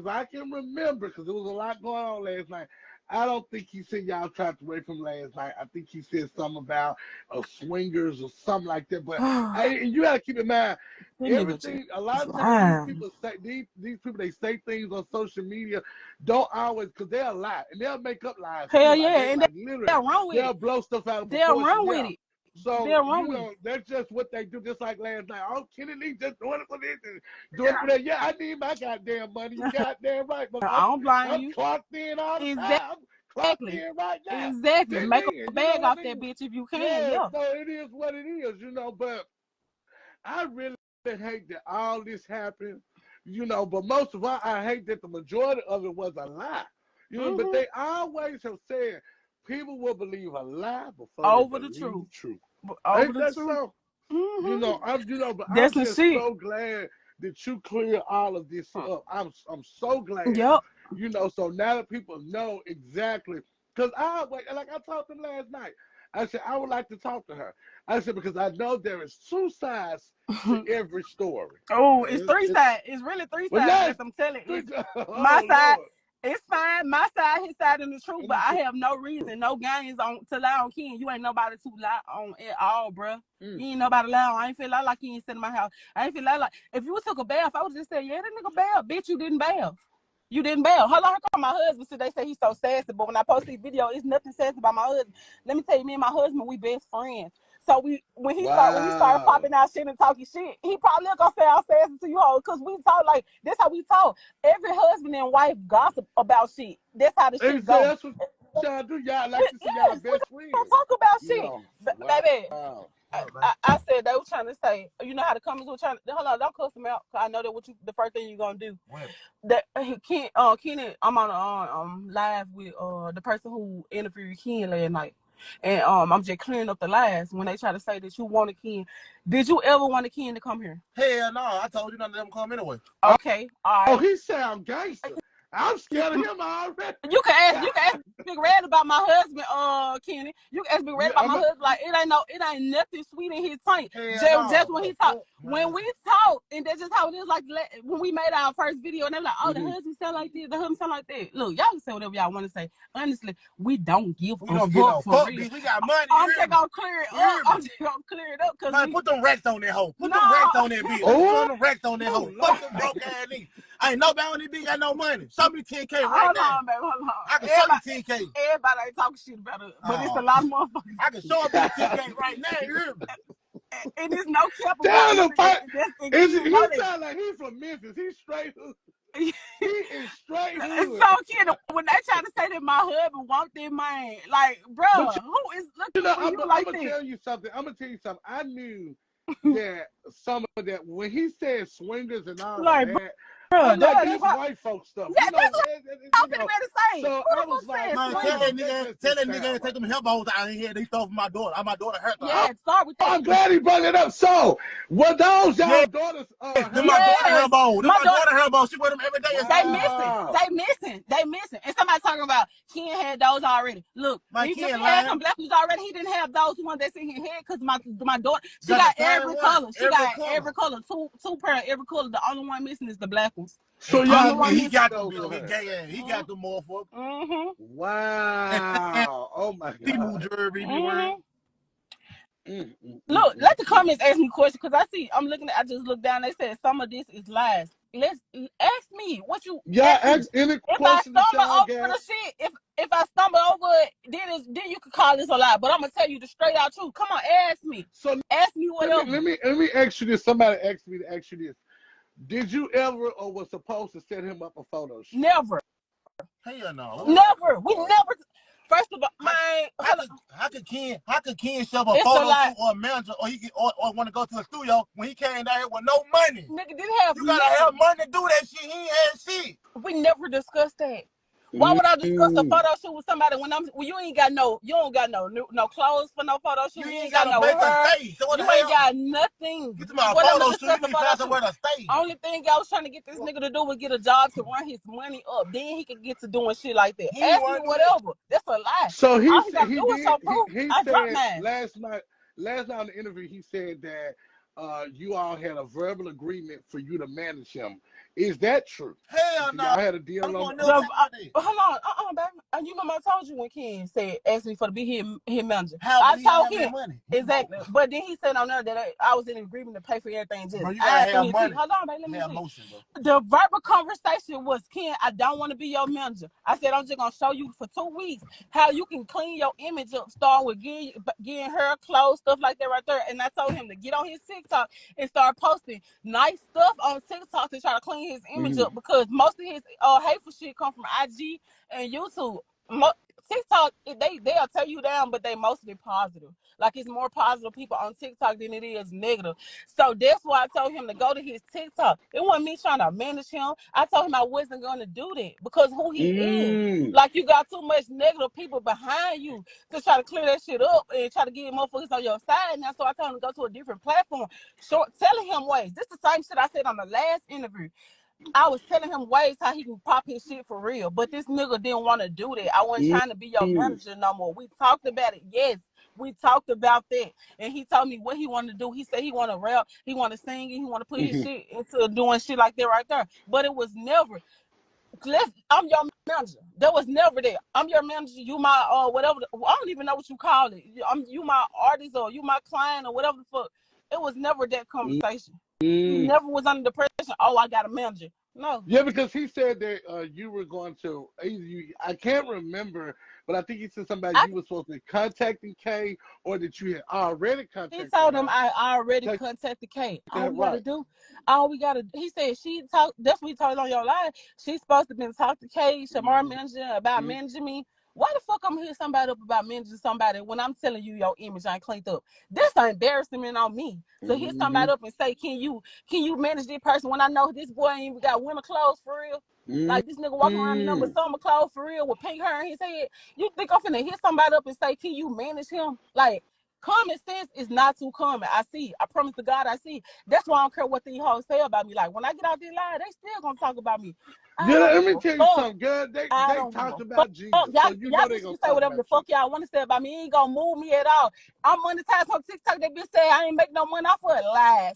I can remember, because there was a lot going on last night, I don't think he said y'all tried to rape him last night. I think he said something about swingers or something like that. But you gotta keep in mind, everything. A lot of times these people they say things on social media don't always, because they'll lie and they'll make up lies. Hell yeah, and literally, they'll run with it. They'll blow stuff out of proportion. They'll run with it. So, Damn wrong with it. that's just what they do. Just like last night. Oh, Kenny Lee just doing it for this and doing it for that. Yeah, I need my goddamn money. You goddamn right. But I don't blame I'm you. clocked in all the Exactly. time. I'm clocked in right now. Exactly. Ding, Make ding. a You know bag what off I that mean? bitch if you can. Yeah, Yeah. so it is what it is, but I really hate that all this happened, but most of all, I hate that the majority of it was a lie. But they always have said people will believe a lie before they Over the believe truth. the truth. Over Ain't the that truth. so? But I'm That's the just shit. so glad that you clear all of this up. I'm so glad. Yep. So now that people know exactly, because like I talked to them last night. I said I would like to talk to her. I said because I know there is two sides to every story. Oh, it's And three sides. It's really three well, sides. now But I'm telling you, it's my oh side. Lord. It's fine. My side, his side, and the truth. And But the I truth. have no reason, no games to lie on Ken. You ain't nobody to lie on at all, bro. You ain't nobody lie on. I ain't feel like he ain't sitting in my house. I ain't feel like if you took a bath, I would just say, yeah, that nigga bath. Bitch, you didn't bath. You didn't bail. How long come my husband? So they say he's so sassy, but when I post these videos, it's nothing sassy about my husband. Let me tell you, me and my husband, we best friends. So when he started Wow. popping out shit and talking shit, he probably gonna say I'm sassy to you all because we talk like this. How we talk. Every husband and wife gossip about shit. That's how the shit So goes. that's what y'all do. Y'all like to see y'all Yes, we best don't friends. talk about shit, baby. Wow. I said they were trying to say, you know how the comments were trying to hold on, don't cuss them out. Cause I know that the first thing you're gonna do. What? That Kenny, I'm on live with the person who interviewed Ken last night. And I'm just clearing up the lies when they try to say that you wanted Ken. Did you ever want a Ken to come here? Hell no, I told you none of them come anyway. Okay, all right. He sound gangster. I'm scared of him already. You can ask Big Red about my husband, Kenny. You can ask Big Red about my husband. Like it ain't nothing sweet in his tank. Just when he talk, when we talk, and that's just how it is. Like when we made our first video, and they're like, "Oh, the husband sound like this, the husband sound like that." Look, y'all can say whatever y'all want to say. Honestly, we don't give a fuck no for real. Bitch. We got money. I'm just gonna clear it up. I'm just gonna clear it up because put them racks on that hoe. Put them racks on that bitch. Put them racks on that hoe. Fuck them broke ass niggas. Ain't nobody on this bitch got no money. Show me 10K right now. Hold on, baby, hold on. I can show you 10K. Everybody ain't talking shit about it, but it's a lot of motherfuckers. I can show up 10K right now. You hear me? And there's no cap Down about the he sound like he's from Memphis. He's straight hood. He is straight hood. So kid, when they try to say that my husband want that man, like, bro, who is looking for you like that? I'm gonna tell you something. I knew that some of that when he said swingers and all like, that. Bro, that's white folk stuff. Yeah, that's what I'm finna say. So I was like, man, tell that nigga take them help hoes out here. They stole from my daughter. My daughter hurt. Yeah, start with that. I'm glad he brought it up. So, were those y'all daughters? My daughter her bowl. My daughter her bowl. She wear them every day. Wow. They missing. And somebody talking about Ken had those already. Look, even if he had some black ones already, he didn't have those ones that's in his head because my daughter, she got every color. She got every color. Two pair of every color. The only one missing is the black ones. So he got them. He got them motherfuckers. Wow. Oh my God. People jewelry be wearing. Look, let the comments ask me questions because I just looked down. They said some of this is lies. Let's ask me what you. Yeah, ask any question. If I stumble over the shit, if I stumble over it, then you could call this a lie. But I'm gonna tell you the straight out truth. Come on, ask me. So ask me whatever. Let me ask you this. Somebody asked me to ask you this. Did you ever or was supposed to set him up a photo shoot? Never. Hell no. Never. We never. First of all, how could Ken shove a photo shoot or a manager or want to go to a studio when he came down here with no money? Nigga didn't have. You gotta have money to do that shit. He ain't had shit. We never discussed that. Why would I discuss a photo shoot with somebody when you ain't got no clothes for no photo shoot. You ain't got no hair. So you ain't got nothing. Get to my photo shoot. You can find somewhere to stay. Only thing I was trying to get this nigga to do was get a job to run his money up. Then he could get to doing shit like that. Ask me whatever. That's a lie. So he said last night in the interview he said that you all had a verbal agreement for you to manage him. Is that true? Hell Do no. y'all had a deal on? Hold on, baby. And you remember I told you when Kenn said asked me for to be his manager. how I did he told have that him money? exactly, but then he said on there that I was in agreement to pay for everything. Just Bro, you gotta have money. Hold on, baby. Let me have see. motion, bro. The verbal conversation was, Kenn, I don't want to be your manager. I said, I'm just going to show you for 2 weeks how you can clean your image up, start with getting her clothes, stuff like that right there. And I told him to get on his TikTok and start posting nice stuff on TikTok to try to clean his image up, because most of his hateful shit come from IG and YouTube. TikTok, they'll tear you down, but they mostly positive. Like, it's more positive people on TikTok than it is negative. So that's why I told him to go to his TikTok. It wasn't me trying to manage him. I told him I wasn't going to do that because who he is. Like, you got too much negative people behind you to try to clear that shit up and try to get motherfuckers on your side now. So I told him to go to a different platform. Telling him ways. This is the same shit I said on the last interview. I was telling him ways how he can pop his shit for real, but this nigga didn't want to do that. I wasn't trying to be your manager no more. We talked about it. Yes, we talked about that, and he told me what he wanted to do. He said he want to rap, he want to sing, and he want to put his shit into doing shit like that right there. But it was never. I'm your manager. That was never there. I'm your manager. You my whatever. I don't even know what you call it. You my artist or you my client or whatever the fuck. It was never that conversation. He never was under the pressure. Oh, I got a manager. No. Yeah, because he said that you were going to. I can't remember, but I think he said something about you were supposed to be contacting Kay, or that you had already contacted. He told him I already contacted Kay. All we gotta do, he said she talked. That's what he told on your live. She's supposed to been talk to Kay, Shamar manager, about managing me. Why the fuck I'm hearing somebody up about managing somebody when I'm telling you your image ain't cleaned up? This is embarrassment on me. So hear somebody up and say, can you manage this person when I know this boy ain't even got winter clothes for real? Like, this nigga walking around in number summer clothes for real with pink hair in his head. You think I'm finna hit somebody up and say, can you manage him? Like, common sense is not too common. I see. I promise to God, I see. That's why I don't care what these hoes say about me. Like, when I get out there live, they still gonna talk about me. Yeah, let me tell you something, girl. They talk about Jesus, so you know they gonna say whatever the fuck y'all want to say about me. It ain't gonna move me at all. I'm monetized on TikTok. They bitch say I ain't make no money off of it. Lies.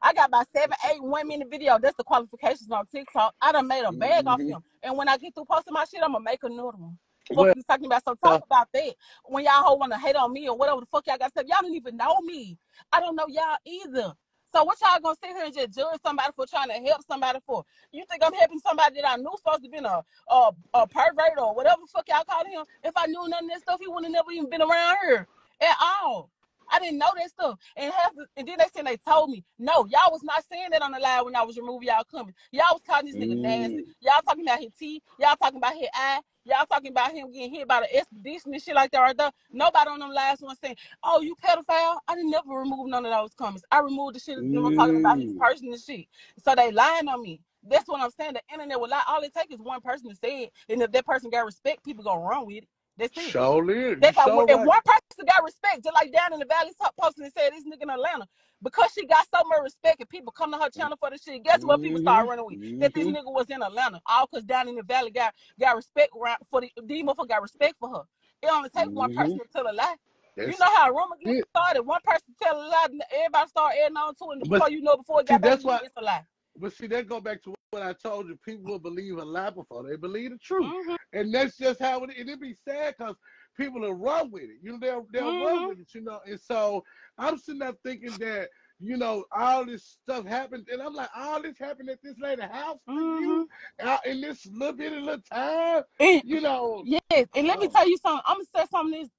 I got about 7, 8 1-minute video. That's the qualifications on TikTok. I done made a bag off him. And when I get through posting my shit, I'm gonna make another one. Fuck you talking about? So talk about that. When y'all want to hate on me or whatever the fuck y'all got to say, y'all don't even know me. I don't know y'all either. So what y'all gonna sit here and just judge somebody for trying to help somebody for? You think I'm helping somebody that I knew supposed to be a pervert or whatever the fuck y'all call him? If I knew none of that stuff, he would have never even been around here at all. I didn't know that stuff. And then they said they told me, no, y'all was not saying that on the live when I was removing y'all coming. Y'all was calling this nigga nasty. Y'all talking about his teeth. Y'all talking about his eye. Y'all talking about him getting hit by the expedition and shit like that right there. Nobody on them last one saying, oh, you pedophile? I didn't never remove none of those comments. I removed the shit that I'm talking about his personal shit. So they lying on me. That's what I'm saying. The internet will lie. All it takes is one person to say it. And if that person got respect, people gonna run with it. That's it. Surely. If one person got respect, just like down in the valley posting and said this nigga in Atlanta, because she got so much respect and people come to her channel for the shit, guess what people start running with? That this nigga was in Atlanta. All because down in the valley got respect for these motherfuckers got respect for her. It only takes one person to tell a lie. You know how a rumor gets started. One person tell a lie, and everybody start adding on to it, and before you know, before it got back to you, it's a lie. But see, that go back to what I told you. People will believe a lie before they believe the truth, and that's just how it. And it be sad because people will run with it. You know, they'll run with it. You know, and so I'm sitting there thinking that all this stuff happened, and I'm like, all this happened at this lady house for you, in this little time. Yes, and let me tell you something. I'm gonna say something.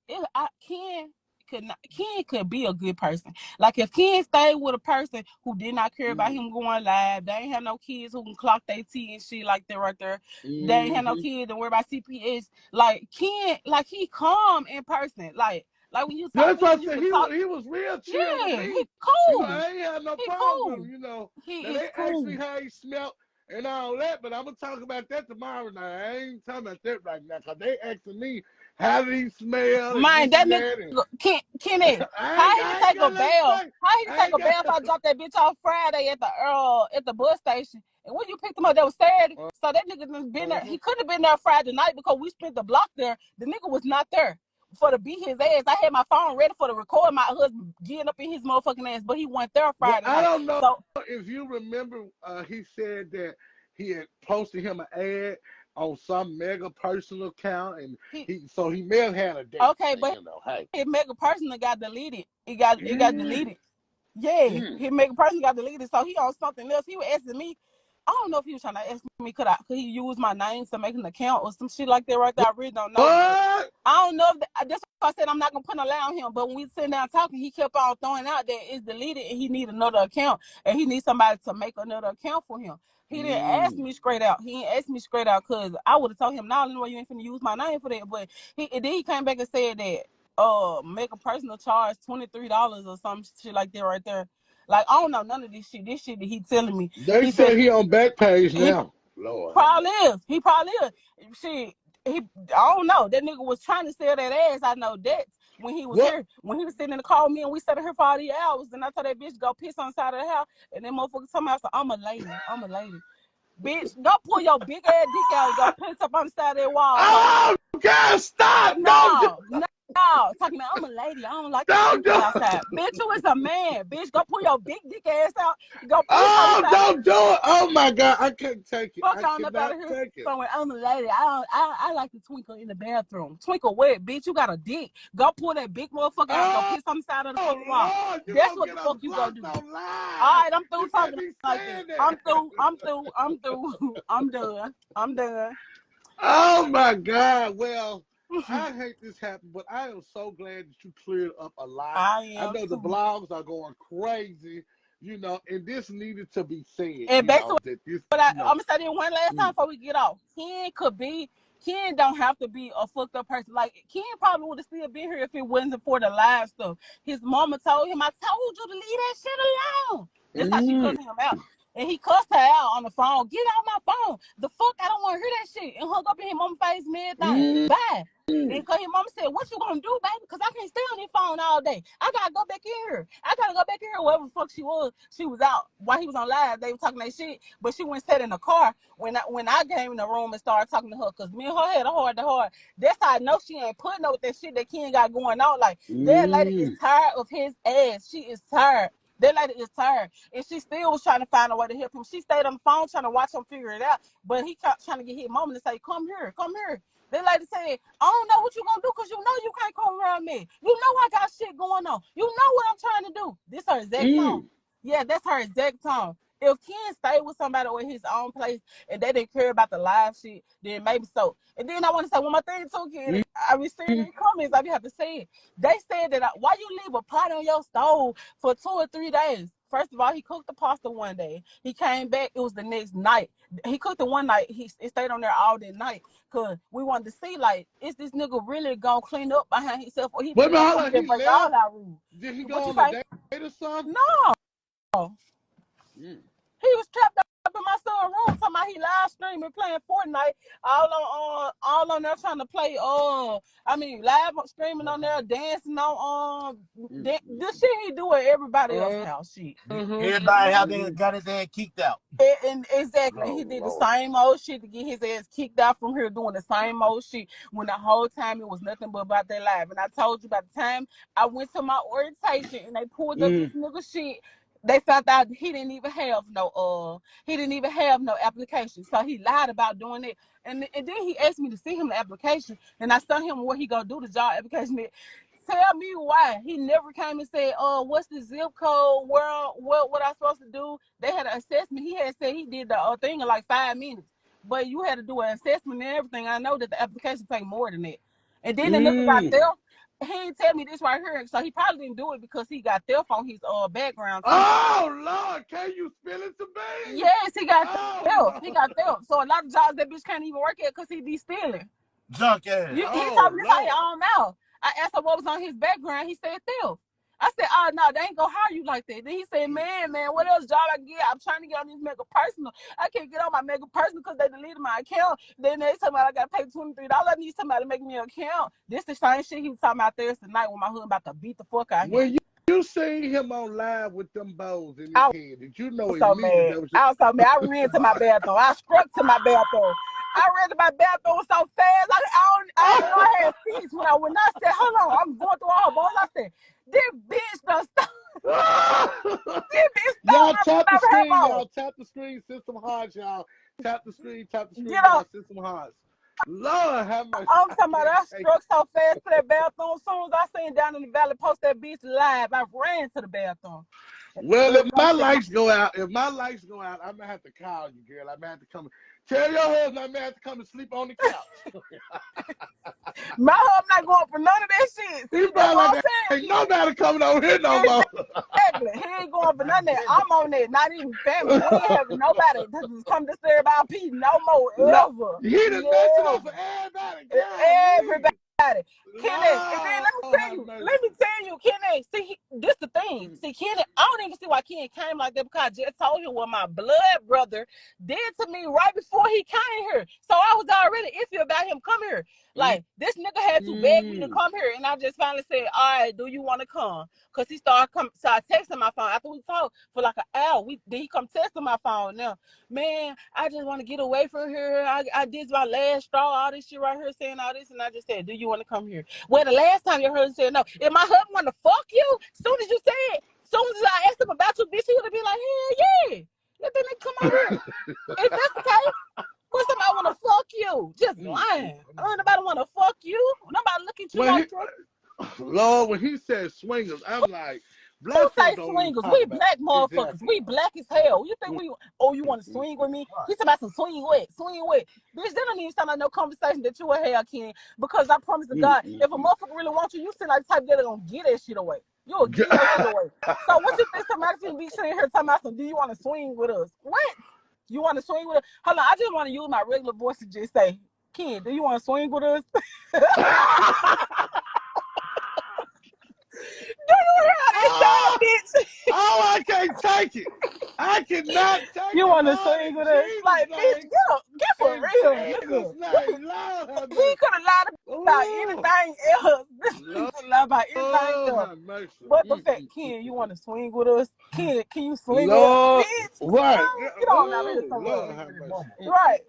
Kenn could be a good person. Like, if Kenn stayed with a person who did not care about him going live, they ain't have no kids who can clock their tea and shit like that right there. They ain't have no kids to worry about CPS. Like, Kenn, like, he calm in person. Like when you talk that's why I you said he was real chill with me. He cool. I ain't had no problem with him. They asked me how he smelled and all that, but I'm gonna talk about that tomorrow night. I ain't talking about that right now because they asking me how did he smell. Man, that nigga Kenny, how he can take a bath? How he can take a bath? I dropped that bitch off Friday at the bus station. And when you picked him up, that was Saturday. So that nigga been there. He could have been there Friday night because we spent the block there. The nigga was not there. for to beat his ass. I had my phone ready for the record my husband getting up in his motherfucking ass, but he went there Friday night. I don't know so, if you remember, he said that he had posted him an ad on some mega personal account, and he may have had a date. Okay, but his mega personal got deleted. It got deleted. Yeah, his mega personal got deleted. So he on something else. He was asking me. I don't know if he was trying to ask me could he use my name to make an account or some shit like that right there. I really don't know. I don't know if that's why I said I'm not gonna put no lie on him. But when we sitting down talking, he kept on throwing out that it's deleted and he need another account and he needs somebody to make another account for him. He didn't ask me straight out. He didn't ask me straight out because I would have told him, no, you ain't finna use my name for that. But then he came back and said that make a personal charge $23 or some shit like that right there. Like, I don't know none of this shit. This shit that he telling me. They say he on Backpage now. Lord. Probably is. He probably is. Shit. I don't know. That nigga was trying to sell that ass. I know that when he was here. When he was sitting in the car with me and we sat here for all these hours, and I told that bitch go piss on the side of the house, and that motherfucker told me, I said, I'm a lady. Bitch, go pull your big ass dick out and go piss up on the side of that wall. Oh, God, stop. No, talking about I'm a lady. I don't like to outside. Bitch, you is a man. Bitch, go pull your big dick ass out. Go don't do it. Oh my God, I couldn't take it. Fuck on up out of here. Somewhere, I'm a lady. I like to twinkle in the bathroom. Twinkle wet, bitch. You got a dick. Go pull that big motherfucker out. Go piss on the side of the fucking wall. That's what the fuck you gonna do. All right, I'm through talking like this. I'm through. I'm done. Oh my God. Well, I hate this happened, but I am so glad that you cleared up a lot. I know the blogs are going crazy, and this needed to be said. And basically, I'm gonna say this one last time before we get off. Kenn don't have to be a fucked up person. Like, Kenn probably would have still been here if it wasn't for the live stuff. His mama told him, I told you to leave that shit alone. That's how she cussed him out. And he cussed her out on the phone. Get out my phone. The fuck, I don't want to hear that shit. And hung up in his mama's face, man. Bye. Then his mama said, what you gonna do, baby? Because I can't stay on this phone all day. I gotta go back in here. Wherever the fuck she was out while he was on live. They were talking that shit. But she went and sat in the car when I came in the room and started talking to her. Because me and her had a heart to heart. That's how I know she ain't putting up with that shit that Kenn got going on. Like, that lady is tired of his ass. She is tired. That lady is tired. And she still was trying to find a way to help him. She stayed on the phone trying to watch him figure it out. But he kept trying to get his mama to say, come here. That lady said, I don't know what you gonna do because you know you can't come around me. You know I got shit going on. You know what I'm trying to do. This her exact tone. Yeah, that's her exact tone. If Kenn stayed with somebody or his own place and they didn't care about the live shit, then maybe so. And then I want to say one more thing too, Kenn. I be seeing these comments, I be have to say it. They said that why you leave a pot on your stove for 2 or 3 days? First of all, he cooked the pasta one day. He came back, it was the next night. He cooked it one night, he stayed on there all that night. Cause we wanted to see, like, is this nigga really gonna clean up behind himself or he break all our rules? Did he go on a date or something? No. He was trapped up in my son's room talking about he live streaming playing Fortnite all on there trying to play live streaming on there, dancing on this shit he do at everybody else's house shit. Everybody have got his ass kicked out. And exactly, he did the same old shit to get his ass kicked out from here doing the same old shit when the whole time it was nothing but about their life. And I told you by the time I went to my orientation and they pulled up this nigga shit, they found out he didn't even have no application. So he lied about doing it. And then he asked me to see him the application, and I sent him where he gonna do the job application. Tell me why he never came and said, what's the zip code? What I supposed to do? They had an assessment. He had said he did the thing in like 5 minutes, but you had to do an assessment and everything. I know that the application take more than that. And then the nigga got there. He didn't tell me this right here, so he probably didn't do it because he got theft on his background. Oh Lord, can you spill it to me? Yes, he got theft. He got theft. So a lot of jobs that bitch can't even work at because he be stealing. Junk ass. He told me this out your own mouth. I asked him what was on his background. He said theft. I said, oh, no, they ain't gonna hire you like that. Then he said, man, what else job I can get? I'm trying to get on this mega personal. I can't get on my mega personal because they deleted my account. Then they told me I got to pay $23. I need somebody to make me an account. This the same shit he was talking about Thursday night when my husband about to beat the fuck out of him. When you seen him on live with them bows in his head, did you know I was so mad. I ran to my bathroom. I struck to my bathroom. I ran to my bathroom so fast. I didn't know I had seats when I said, hold on, I'm going through all balls. I said, this bitch done stop. This bitch Y'all stop tap the ripping her screen, hair y'all. off. Tap the screen, send some hearts, y'all. Tap the screen, Get y'all. up. Send some hearts. Lord have mercy. I'm I talking about can't I take struck so fast to that bathroom. As soon as I seen down in the valley post that bitch live, I ran to the bathroom. Well, if Look, I my said, lights go out, I'm gonna have to call you, girl. I'm gonna have to come. Tell your husband I'm gonna have to come and sleep on the couch. my hub not going for none of that shit. He See, that's probably what like, I'm ain't saying, nobody coming over here no kid. more. Exactly. He ain't going for none of that. I'm on that. Not even family. We ain't having nobody to just come disturb our peace no more No, ever. he done messed it Yeah. up for everybody. Golly. Everybody. Kenny, and then Lord have let me mercy. tell you, Kenny, see, this the thing. See, Kenny, I don't even see why Kenny came like that because I just told him what my blood brother did to me right before he came here. So I was already iffy about him coming here. Like, this nigga had to beg me to Mm. come here, and I just finally said, all right, do you want to come? Because he started coming, so I texted my phone after we talked for like an hour. Then he come texting my phone now. Man, I just want to get away from here. I did my last straw, all this shit right here, saying all this, and I just said, do you want to come here? Well, the last time your husband said no. If my husband want to fuck you, soon as you said, soon as I asked him about you, bitch, he would have been like, hell yeah. Let that nigga come out here. If that's the case, when somebody want to fuck you, just lying. Ain't nobody want to fuck you. Nobody look at you When like he, that. Lord, when he said swingers, I'm like, Who black say folk don't even swingers? talk We about black this. motherfuckers. We black as hell. You think you want to swing with me? He said about some swing wet, swing wet. Bitch, that don't even sound like no conversation that you will have, Ken. Because I promise to God, if a motherfucker really wants you, you seem like the type that gonna get that shit away. You will give your shit away. So what you think somebody should be sitting here talking about some, do you want to swing with us? What? You want to swing with us? Hold on, I just want to use my regular voice to just say, Ken, do you want to swing with us? Do you hear how that sound, Oh, bitch? I can't take it. I cannot take You it, want to Lord, swing in with us? Jesus' Like, bitch, name. get for In real, Jesus' nigga. name, Lord have He mercy. could have lied about Oh, anything else. This nigga Lord could lie about anything else. have mercy. But the fact, Ken, you want to swing with us? Ken, can you swing with us? Lord, Bitch, right. get on out of here Oh, somewhere. Lord have mercy. Right.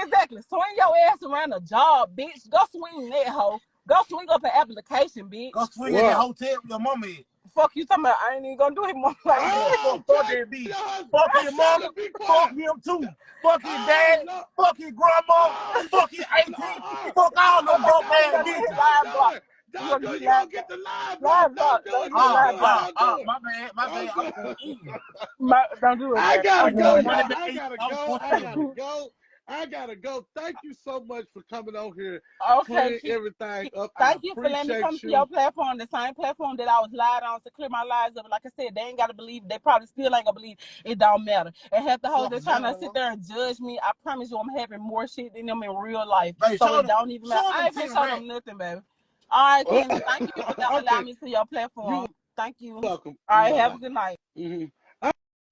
Exactly. Swing your ass around a job, bitch. Go swing that hoe. Go swing up an application, Go bitch. swing at that What? hotel with your mama is. Fuck you talking about I ain't even gonna do him more like that. Oh, Fuck tell that bitch. your husband. Fuck his Tell mama. him be Fuck quiet. him too. Fuck his Oh, dad. Lord. Fuck his grandma. Oh, Fuck his auntie. Fuck all them oh, broke don't You ass do gonna it. get bitches. live Don't block. do it. You Don't gonna do it. get You live gonna get block. the live block. Live block. Don't do Don't it. get a Don't do live it. block. Don't do it. My bad. My bad. Don't I'm do going it. eating. Don't do it, I man. gotta I'm go, going Money y'all. now. back. I gotta I was go. going I celebrate. gotta go. I gotta go. Thank you so much for coming on here, Okay, clearing everything up. I thank you for letting me come appreciate to your you. platform, the same platform that I was lied on to clear my lies up. Like I said, they ain't gotta believe. They probably still ain't gonna believe. It don't matter. And half the hoes that trying to sit there and judge me, I promise you, I'm having more shit than them in real life. Baby, So show it them. don't even matter. Show them I them ain't finna 10 show racks. them nothing, baby. All right, Ken. Thank you for allowing Okay. me to your You platform. Thank you. welcome. All right, Bye have bye. a good night.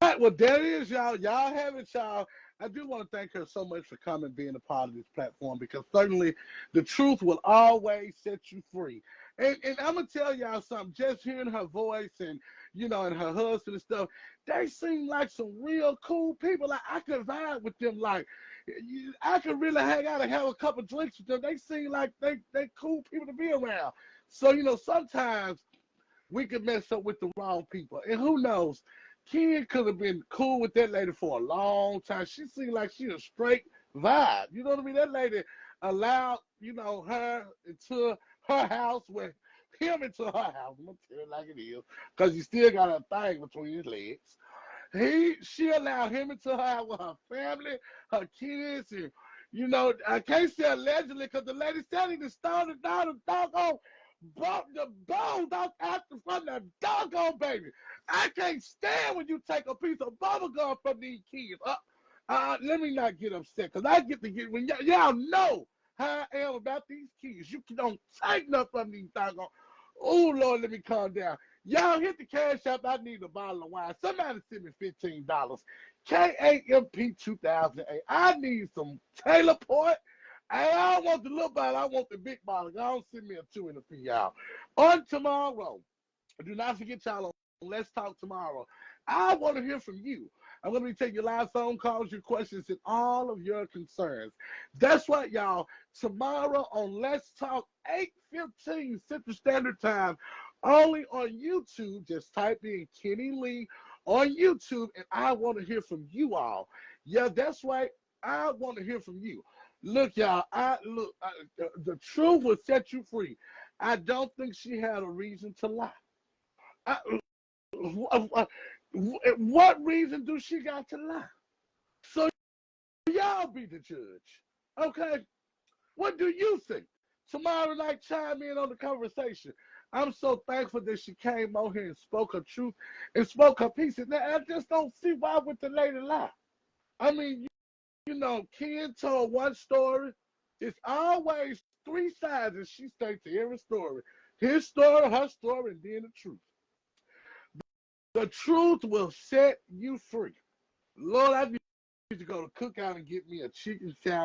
All right, well, there it is, y'all. Y'all have it, y'all. I do want to thank her so much for coming, being a part of this platform, because certainly the truth will always set you free. And I'm gonna tell y'all something. Just hearing her voice and and her husband and stuff, they seem like some real cool people. Like I could vibe with them. Like I could really hang out and have a couple drinks with them. They seem like they cool people to be around. So sometimes we could mess up with the wrong people. And who knows? Ken could have been cool with that lady for a long time. She seemed like she a straight vibe. You know what I mean? That lady allowed, her into her house with him into her house. I'm gonna tell it like it is. Because he still got a thing between his legs. She allowed him into her house with her family, her kids, and I can't say allegedly because the lady said he just started down the doggone brought the bones out after from the doggone baby. I can't stand when you take a piece of bubble gum from these kids. Let me not get upset because I get to get when y'all know how I am about these kids. You don't take nothing from these doggone. Oh Lord, let me calm down. Y'all hit the cash app. I need a bottle of wine. Somebody send me $15. KAMP 2008. I need some Taylor Port. I don't want the little bottle. I want the big bottle. Y'all send me a two and a fee, y'all. On tomorrow, do not forget, y'all, on Let's Talk Tomorrow. I want to hear from you. I'm going to be taking your live phone calls, your questions, and all of your concerns. That's right, y'all. Tomorrow on Let's Talk, 8:15 Central Standard Time, only on YouTube. Just type in Kenny Lee on YouTube, and I want to hear from you all. Yeah, that's right. I want to hear from you. Look, y'all, the truth will set you free. I don't think she had a reason to lie. I, what reason do she got to lie? So y'all be the judge. Okay? What do you think? Tomorrow night, chime in on the conversation. I'm so thankful that she came on here and spoke her truth and spoke her piece. And I just don't see why would the lady lie. I mean, Kenn told one story. It's always three sides, and she stays to every story. His story, her story, and then the truth. The truth will set you free. Lord, I need to go to Cookout and get me a chicken sandwich.